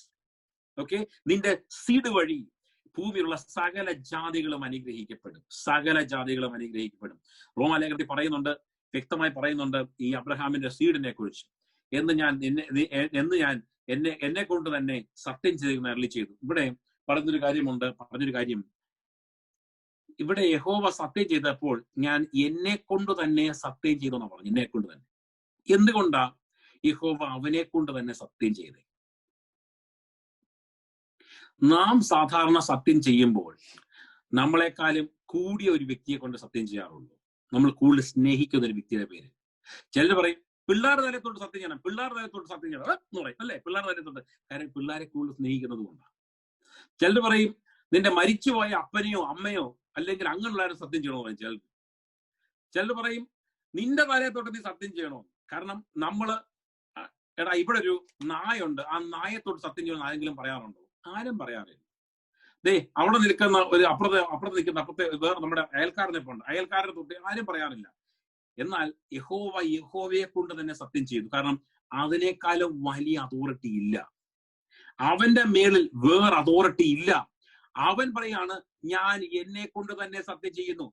ഓക്കെ, നിന്റെ സീഡ് വഴി ഭൂമിയിലുള്ള സകല ജാതികളും അനുഗ്രഹിക്കപ്പെടും. സകല ജാതികളും അനുഗ്രഹിക്കപ്പെടും. റോമാലേഖനത്തിൽ പറയുന്നുണ്ട്, വ്യക്തമായി പറയുന്നുണ്ട് ഈ അബ്രഹാമിന്റെ സീഡിനെ കുറിച്ച്. എന്ന് ഞാൻ എന്നെ കൊണ്ട് തന്നെ സത്യം ചെയ്തെന്ന് അരുളി ചെയ്തു. ഇവിടെ പറഞ്ഞൊരു കാര്യം, ഇവിടെ യഹോവ സത്യം ചെയ്തപ്പോൾ ഞാൻ എന്നെ കൊണ്ട് തന്നെ സത്യം ചെയ്തു എന്നാണ് പറഞ്ഞു. എന്നെ കൊണ്ട് തന്നെ. എന്തുകൊണ്ടാ യഹോവ അവനെ കൊണ്ട് തന്നെ സത്യം ചെയ്തത്? നാം സാധാരണ സത്യം ചെയ്യുമ്പോൾ നമ്മളെക്കാളും കൂടിയ ഒരു വ്യക്തിയെ കൊണ്ട് സത്യം ചെയ്യാറുള്ളൂ. നമ്മൾ കൂടുതൽ സ്നേഹിക്കുന്ന ഒരു വ്യക്തിയുടെ പേര്. ചിലർ പറയും പിള്ളേരുടെ തലത്തോട്ട് സത്യം ചെയ്യണം എന്ന് പറയും, അല്ലെ? പിള്ളേരുടെ തലത്തോട്ട്. കാരണം പിള്ളേരെ കൂടുതൽ സ്നേഹിക്കുന്നത് കൊണ്ടാണ്. ചിലർ പറയും നിന്റെ മരിച്ചുപോയ അപ്പനെയോ അമ്മയോ അല്ലെങ്കിൽ അങ്ങനെയുള്ളവരെ സത്യം ചെയ്യണമെന്ന് പറയും. ചിലർ പറയും നിന്റെ തലത്തോട്ട് നീ സത്യം ചെയ്യണോ, കാരണം നമ്മള് ഇവിടെ ഒരു നായുണ്ട്, ആ നായത്തോട്ട് സത്യം ചെയ്യണമെന്ന് ആരെങ്കിലും പറയാറുണ്ടോ? ആരും പറയാറില്ല. അവിടെ നിൽക്കുന്ന ഒരു അപ്പുറത്ത് നിൽക്കുന്ന വേറെ നമ്മുടെ അയൽക്കാരനെ തൊട്ട് ആരും പറയാറില്ല. എന്നാൽ യഹോവയെ കൊണ്ട് തന്നെ സത്യം ചെയ്തു. കാരണം അതിനേക്കാളും വലിയ അതോറിറ്റി ഇല്ല, അവന്റെ മേളിൽ വേറെ അതോറിറ്റി ഇല്ല. അവൻ പറയാണ് ഞാൻ എന്നെ കൊണ്ട് തന്നെ സത്യം ചെയ്യുന്നു.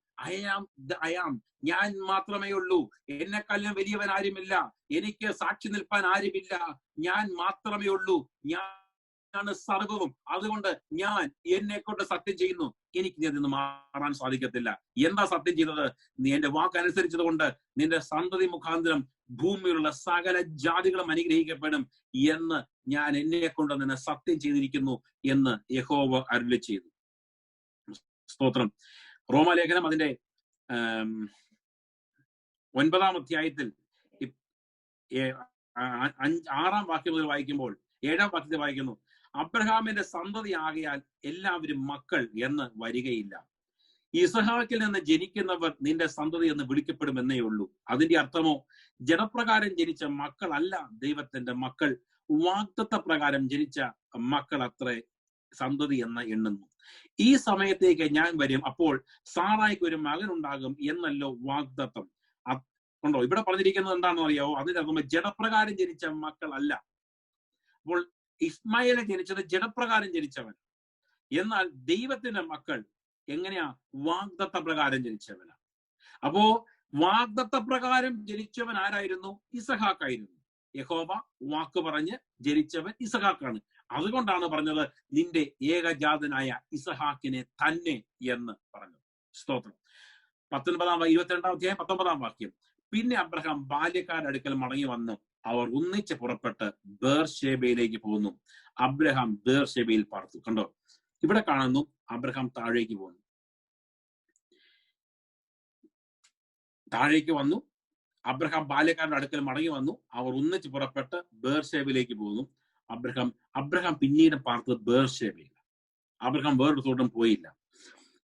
അയാം ഞാൻ മാത്രമേ ഉള്ളൂ, എന്നെക്കാളും വലിയവൻ ആരുമില്ല, എനിക്ക് സാക്ഷി നിൽപ്പാൻ ആരുമില്ല, ഞാൻ മാത്രമേ ഉള്ളൂ, ഞാനാണ് സർവവും. അതുകൊണ്ട് ഞാൻ എന്നെ കൊണ്ട് സത്യം ചെയ്യുന്നു, എനിക്ക് അതിൽ നിന്ന് മാറാൻ സാധിക്കത്തില്ല. എന്താ സത്യം ചെയ്തത്? നീ എന്റെ വാക്കനുസരിച്ചത് കൊണ്ട് നിന്റെ സന്തതി മുഖാന്തരം ഭൂമിയിലുള്ള സകല ജാതികളും അനുഗ്രഹിക്കപ്പെടും എന്ന് ഞാൻ എന്നെ കൊണ്ട് തന്നെ സത്യം ചെയ്തിരിക്കുന്നു എന്ന് യഹോവ അരുളി ചെയ്തു. സ്തോത്രം. റോമാലേഖനം അതിന്റെ 9-ാം അധ്യായത്തിൽ 6-ാം വാക്യം മുതൽ വായിക്കുമ്പോൾ 7-ാം വാക്യത്തിൽ വായിക്കുന്നു, അബ്രഹാമിന്റെ സന്തതി ആകയാൽ എല്ലാവരും മക്കൾ എന്ന് വരികയില്ല, ഇസഹാക്കിൽ നിന്ന് ജനിക്കുന്നവർ നിന്റെ സന്തതി എന്ന് വിളിക്കപ്പെടുമെന്നേ ഉള്ളൂ. അതിന്റെ അർത്ഥമോ ജനപ്രകാരം ജനിച്ച മക്കളല്ല ദൈവത്തിന്റെ മക്കൾ, വാഗ്ദത്ത പ്രകാരം ജനിച്ച മക്കൾ അത്രേ സന്തതി എന്ന് എണ്ണുന്നു. ഈ സമയത്തേക്ക് ഞാൻ വരും, അപ്പോൾ സാറായിക്ക് ഒരു മകൻ ഉണ്ടാകും എന്നല്ലോ വാഗ്ദത്തം. ഉണ്ടോ? ഇവിടെ പറഞ്ഞിരിക്കുന്നത് എന്താണെന്ന് അറിയാവോ? അതിന്റെ അർത്ഥം ജനപ്രകാരം ജനിച്ച മക്കളല്ല. അപ്പോൾ ഇസ്മായേലെ ജനിച്ചത് ജനപ്രകാരം ജനിച്ചവൻ, എന്നാൽ ദൈവത്തിന്റെ മക്കൾ എങ്ങനെയാ? വാഗ്ദത്ത പ്രകാരം ജനിച്ചവനാ. അപ്പോ വാഗ്ദത്ത പ്രകാരം ജനിച്ചവൻ ആരായിരുന്നു? ഇസഹാക്കായിരുന്നു. യഹോവ വാക്ക് പറഞ്ഞ് ജനിച്ചവൻ ഇസഹാക്കാണ്. അതുകൊണ്ടാണ് പറഞ്ഞത് നിന്റെ ഏകജാതനായ ഇസഹാക്കിനെ തന്നെ എന്ന് പറഞ്ഞത്. സ്തോത്രം. 22-ാം അധ്യായം 19-ാം വാക്യം. പിന്നെ അബ്രഹാം ബാല്യക്കാരുടെ അടുക്കൽ മടങ്ങി വന്നു, അവർ ഒന്നിച്ച് പുറപ്പെട്ട് ബേർശേബയിലേക്ക് പോന്നു. അബ്രഹാം ബേർശേബയിൽ പാർത്തു. കണ്ടോ? ഇവിടെ കാണുന്നു അബ്രഹാം താഴേക്ക് വന്നു. അബ്രഹാം ബാല്യക്കാരുടെ അടുക്കൽ മടങ്ങി വന്നു, അവർ ഒന്നിച്ച് പുറപ്പെട്ട് ബേർശേബയിലേക്ക് പോന്നു. അബ്രഹാം പിന്നീട് പാർത്തത് ബേർശേബയിൽ. അബ്രഹാം വേറൊരിടത്തോട്ടും പോയില്ല.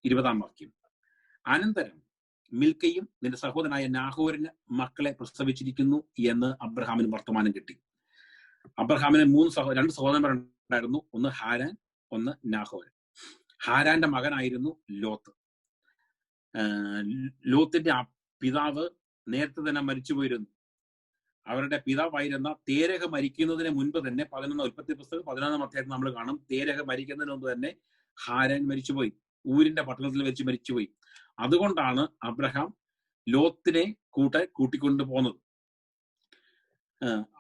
20-ാം വാക്യം. അനന്തരം മിൽക്കയും നിന്റെ സഹോദരനായ നാഹോരിന് മക്കളെ പ്രസവിച്ചിരിക്കുന്നു എന്ന് അബ്രഹാമിന് വർത്തമാനം കിട്ടി. അബ്രഹാമിന് 2 സഹോദരന്മാരുണ്ടായിരുന്നു, ഒന്ന് ഹാരാൻ, ഒന്ന് നാഹോർ. ഹാരാന്റെ മകനായിരുന്നു ലോത്ത്. ലോത്തിന്റെ പിതാവ് നേരത്തെ തന്നെ മരിച്ചുപോയിരുന്നു. അവരുടെ പിതാവായിരുന്ന തേരഹ് മരിക്കുന്നതിന് മുൻപ് തന്നെ ഉൽപ്പത്തി പുസ്തകം 11-ാം അധ്യായത്തിൽ നമ്മൾ കാണും, തേരഹ് മരിക്കുന്നതിന് മുമ്പ് തന്നെ ഹാരാൻ മരിച്ചുപോയി, ഊരിന്റെ പട്ടണത്തിൽ വെച്ച് മരിച്ചുപോയി. അതുകൊണ്ടാണ് അബ്രഹാം ലോത്തിനെ കൂട്ടിക്കൊണ്ടു പോകുന്നത്.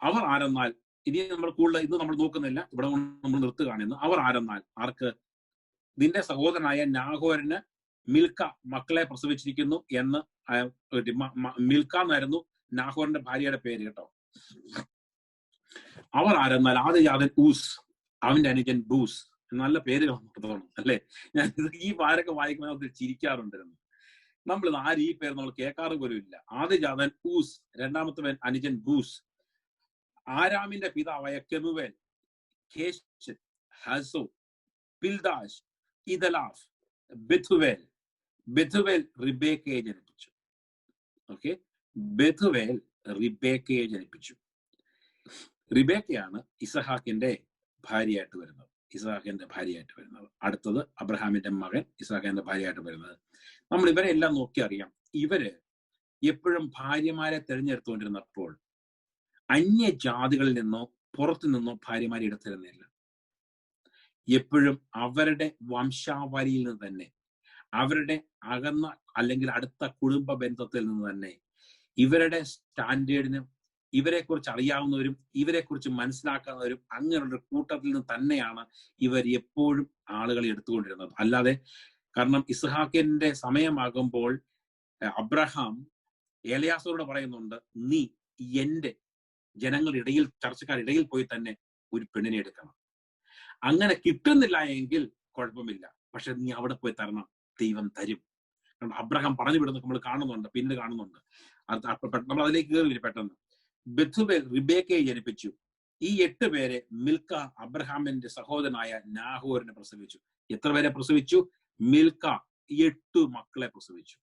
അവർ ആരെന്നാൽ, ഇനി ഇന്ന് നമ്മൾ നോക്കുന്നില്ല, ഇവിടെ നമ്മൾ നിർത്തുകയാണെന്ന്. അവർ ആരെന്നാൽ ആർക്ക്? നിന്റെ സഹോദരനായ നാഹോരിന് മിൽക്ക മക്കളെ പ്രസവിച്ചിരിക്കുന്നു എന്ന്. മിൽക്ക എന്നായിരുന്നു നാഹോറിന്റെ ഭാര്യയുടെ പേര് കേട്ടോ. അവർ ആരെന്നാൽ ആദ്യജാതൻ ഊസ്, അവന്റെ അനുജൻ ബൂസ്. നല്ല പേര് തോന്നും അല്ലെ? ഞാൻ ഈ പാരൊക്കെ വായിക്കുമ്പോൾ ചിരിക്കാറുണ്ടായിരുന്നു. നമ്മൾ ആര് ഈ പേര് നമ്മൾ കേൾക്കാറ് പോലും ഇല്ല. ആദ്യജാതൻ ഊസ്, രണ്ടാമത്തവൻ അനുജൻ ബൂസ്. ആരാമിന്റെ പിതാവായ കെമുവേൽ, കേശ്, ഹസോ, പിൽദാഷ്, ഇദലാഫ്, ബെഥുവേൽ റിബേക്കയെ ജനിപ്പിച്ചു. ഓക്കെ, ബെഥുവേൽ റിബേക്കയെ ജനിപ്പിച്ചു. റിബേക്കയാണ് ഇസഹാക്കിന്റെ ഭാര്യയായിട്ട് വരുന്നത്. അടുത്തത് അബ്രഹാമിന്റെ മകൻ ഇസഹാക്കിന്റെ ഭാര്യയായിട്ട് വരുന്നത്. നമ്മൾ ഇവരെ എല്ലാം നോക്കി അറിയാം. ഇവര് എപ്പോഴും ഭാര്യമാരെ തിരഞ്ഞെടുത്തുകൊണ്ടിരുന്നപ്പോൾ അന്യജാതികളിൽ നിന്നോ പുറത്തു നിന്നോ ഭാര്യമാരെ എടുത്തിരുന്നില്ല. എപ്പോഴും അവരുടെ വംശാവലിയിൽ നിന്ന് തന്നെ, അവരുടെ അകന്ന അല്ലെങ്കിൽ അടുത്ത കുടുംബ ബന്ധത്തിൽ നിന്ന് തന്നെ, ഇവരുടെ സ്റ്റാൻഡേർഡിനും ഇവരെ കുറിച്ച് അറിയാവുന്നവരും ഇവരെ കുറിച്ച് മനസ്സിലാക്കാവുന്നവരും അങ്ങനെയുള്ള കൂട്ടത്തിൽ നിന്ന് തന്നെയാണ് ഇവർ എപ്പോഴും ആളുകളെ എടുത്തുകൊണ്ടിരുന്നത്. അല്ലാതെ, കാരണം ഇസ്ഹാക്കിന്റെ സമയമാകുമ്പോൾ അബ്രഹാം ഏലിയാസോട് പറയുന്നുണ്ട്, നീ എന്റെ ജനങ്ങളുടെ ഇടയിൽ, ചർച്ചക്കാരിടയിൽ പോയി തന്നെ ഒരു പെണ്ണിനെ എടുക്കണം. അങ്ങനെ കിട്ടുന്നില്ല എങ്കിൽ കുഴപ്പമില്ല, പക്ഷെ നീ അവിടെ പോയി തരണം, ദൈവം തരും. കാരണം അബ്രഹാം പറഞ്ഞു വിടുന്നത് നമ്മൾ കാണുന്നുണ്ട്, പിന്നീട് കാണുന്നുണ്ട്. നമ്മൾ അതിലേക്ക് കയറി പെട്ടെന്ന്. ബെഥുബേൽ റിബേക്കയെ ജനിപ്പിച്ചു. ഈ 8 പേരെ മിൽക്ക അബ്രഹാമിന്റെ സഹോദരനായ നാഹോറിനെ പ്രസവിച്ചു. എത്ര പേരെ പ്രസവിച്ചു? മിൽക്ക 8 മക്കളെ പ്രസവിച്ചു.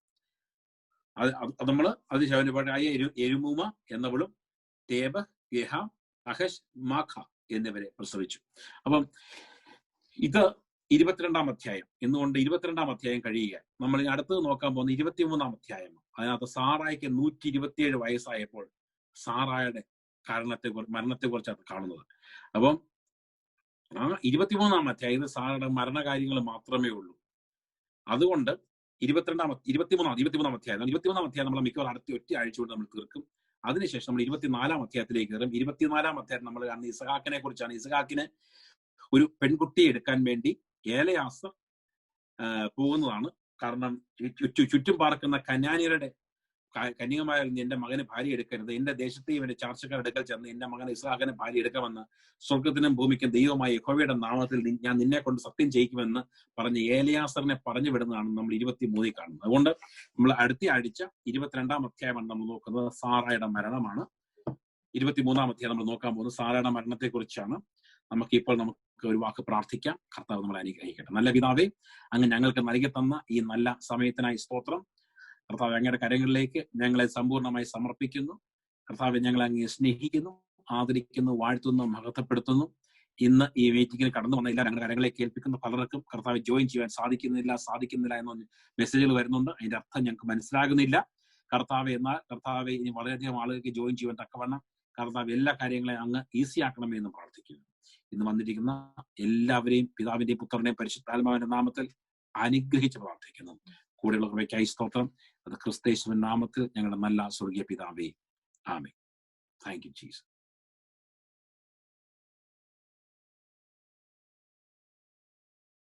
അത് നമ്മള് അതിശായ എരുമൂമ എന്നവളും തേബഹ്, ഗെഹാം, അഹശ്, മാഖ എന്നിവരെ പ്രസവിച്ചു. അപ്പം ഇത് 22-ാം അധ്യായം. എന്നുകൊണ്ട് 22-ാം അധ്യായം കഴിയുക. നമ്മൾ ഇനി അടുത്തത് നോക്കാൻ പോകുന്ന 23-ാം അധ്യായം. അതിനകത്ത് സാറായിക്ക് 127 വയസ്സായപ്പോൾ സാറായുടെ മരണത്തെ കുറിച്ചാണ് കാണുന്നത്. അപ്പം ആ 23-ാം അധ്യായത്തിൽ സാറയുടെ മരണകാര്യങ്ങൾ മാത്രമേ ഉള്ളൂ. അതുകൊണ്ട് 23-ാം അധ്യായം നമ്മൾ മിക്കവാറും അടുത്ത ഒറ്റ ആഴ്ച കൊണ്ട് നമ്മൾ തീർക്കും. അതിനുശേഷം നമ്മൾ 24-ാം അധ്യായത്തിലേക്ക് കയറും. 24-ാം അധ്യായം നമ്മൾ കാണുന്ന ഇസ്ഹാക്കിനെ കുറിച്ചാണ്. ഇസ്ഹാക്കിന് ഒരു പെൺകുട്ടിയെ എടുക്കാൻ വേണ്ടി ഏലയാസർ പോകുന്നതാണ്. കാരണം ചുറ്റും പാർക്കുന്ന കനാന്യരുടെ കന്യകമായ എന്റെ മകന് ഭാര്യ എടുക്കരുത്, എന്റെ ദേശത്തെയും എന്റെ ചാർച്ചക്കാരുടെ അടുക്കൽ ചെന്ന് എന്റെ മകൻ ഇസ്ഹാക്കിനെ ഭാര്യ എടുക്കാമെന്ന് സ്വർഗത്തിനും ഭൂമിക്കും ദൈവമായ യഹോവയുടെ നാമത്തിൽ ഞാൻ നിന്നെ കൊണ്ട് സത്യം ചെയ്യിക്കുമെന്ന് പറഞ്ഞ് ഏലിയാസറിനെ പറഞ്ഞു വിടുന്നതാണ് നമ്മൾ 23 കാണുന്നത്. അതുകൊണ്ട് നമ്മൾ അടുത്ത ആഴ്ച 22-ാം അധ്യായമാണ് നമ്മൾ നോക്കുന്നത്. സാറായുടെ മരണമാണ്. 23-ാം അധ്യായം നമ്മൾ നോക്കാൻ പോകുന്നത് സാറായുടെ മരണത്തെ കുറിച്ചാണ്. നമുക്കിപ്പോൾ ഒരു വാക്ക് പ്രാർത്ഥിക്കാം. കർത്താവ് നമ്മളെ അനുഗ്രഹിക്കട്ടെ. നല്ല പിതാവേ, അങ്ങ് ഞങ്ങൾക്ക് നൽകി തന്ന ഈ നല്ല സമയത്തിനായി സ്തോത്രം. കർത്താവ്, അങ്ങയുടെ കരങ്ങളിലേക്ക് ഞങ്ങളെ സമ്പൂർണ്ണമായി സമർപ്പിക്കുന്നു. കർത്താവ്, ഞങ്ങളെ അങ്ങ് സ്നേഹിക്കുന്നു, ആദരിക്കുന്നു, വാഴ്ത്തുന്നു, മഹത്വപ്പെടുത്തുന്നു. ഇന്ന് ഈ മീറ്റിംഗിന് കടന്നു വന്നില്ല, ഞങ്ങളുടെ കരങ്ങളിലേക്ക് ഏൽപ്പിക്കുന്ന പലർക്കും കർത്താവ് ജോയിൻ ചെയ്യാൻ സാധിക്കുന്നില്ല എന്ന മെസ്സേജുകൾ വരുന്നുണ്ട്. അതിന്റെ അർത്ഥം ഞങ്ങൾക്ക് മനസ്സിലാകുന്നില്ല. കർത്താവ്, എന്നാൽ കർത്താവ് ഇനി വളരെയധികം ആളുകൾക്ക് ജോയിൻ ചെയ്യുവാൻ തക്കവണ്ണം കർത്താവ് എല്ലാ കാര്യങ്ങളെയും അങ്ങ് ഈസി ആക്കണമേ എന്ന് പ്രാർത്ഥിക്കുന്നു. ഇന്ന് വന്നിരിക്കുന്ന എല്ലാവരെയും പിതാവിന്റെയും പുത്രന്റെയും പരിശുദ്ധാത്മാവിന്റെ നാമത്തിൽ അനുഗ്രഹിച്ച് പ്രാർത്ഥിക്കുന്നു. കൂടെയുള്ള കൃപയ്ക്കായി സ്തോത്രം. അത് ക്രിസ്തയേശുവിന്റെ നാമത്തിൽ ഞങ്ങളുടെ നല്ല സ്വർഗീയ പിതാവേ, ആമേൻ. Thank you Jesus.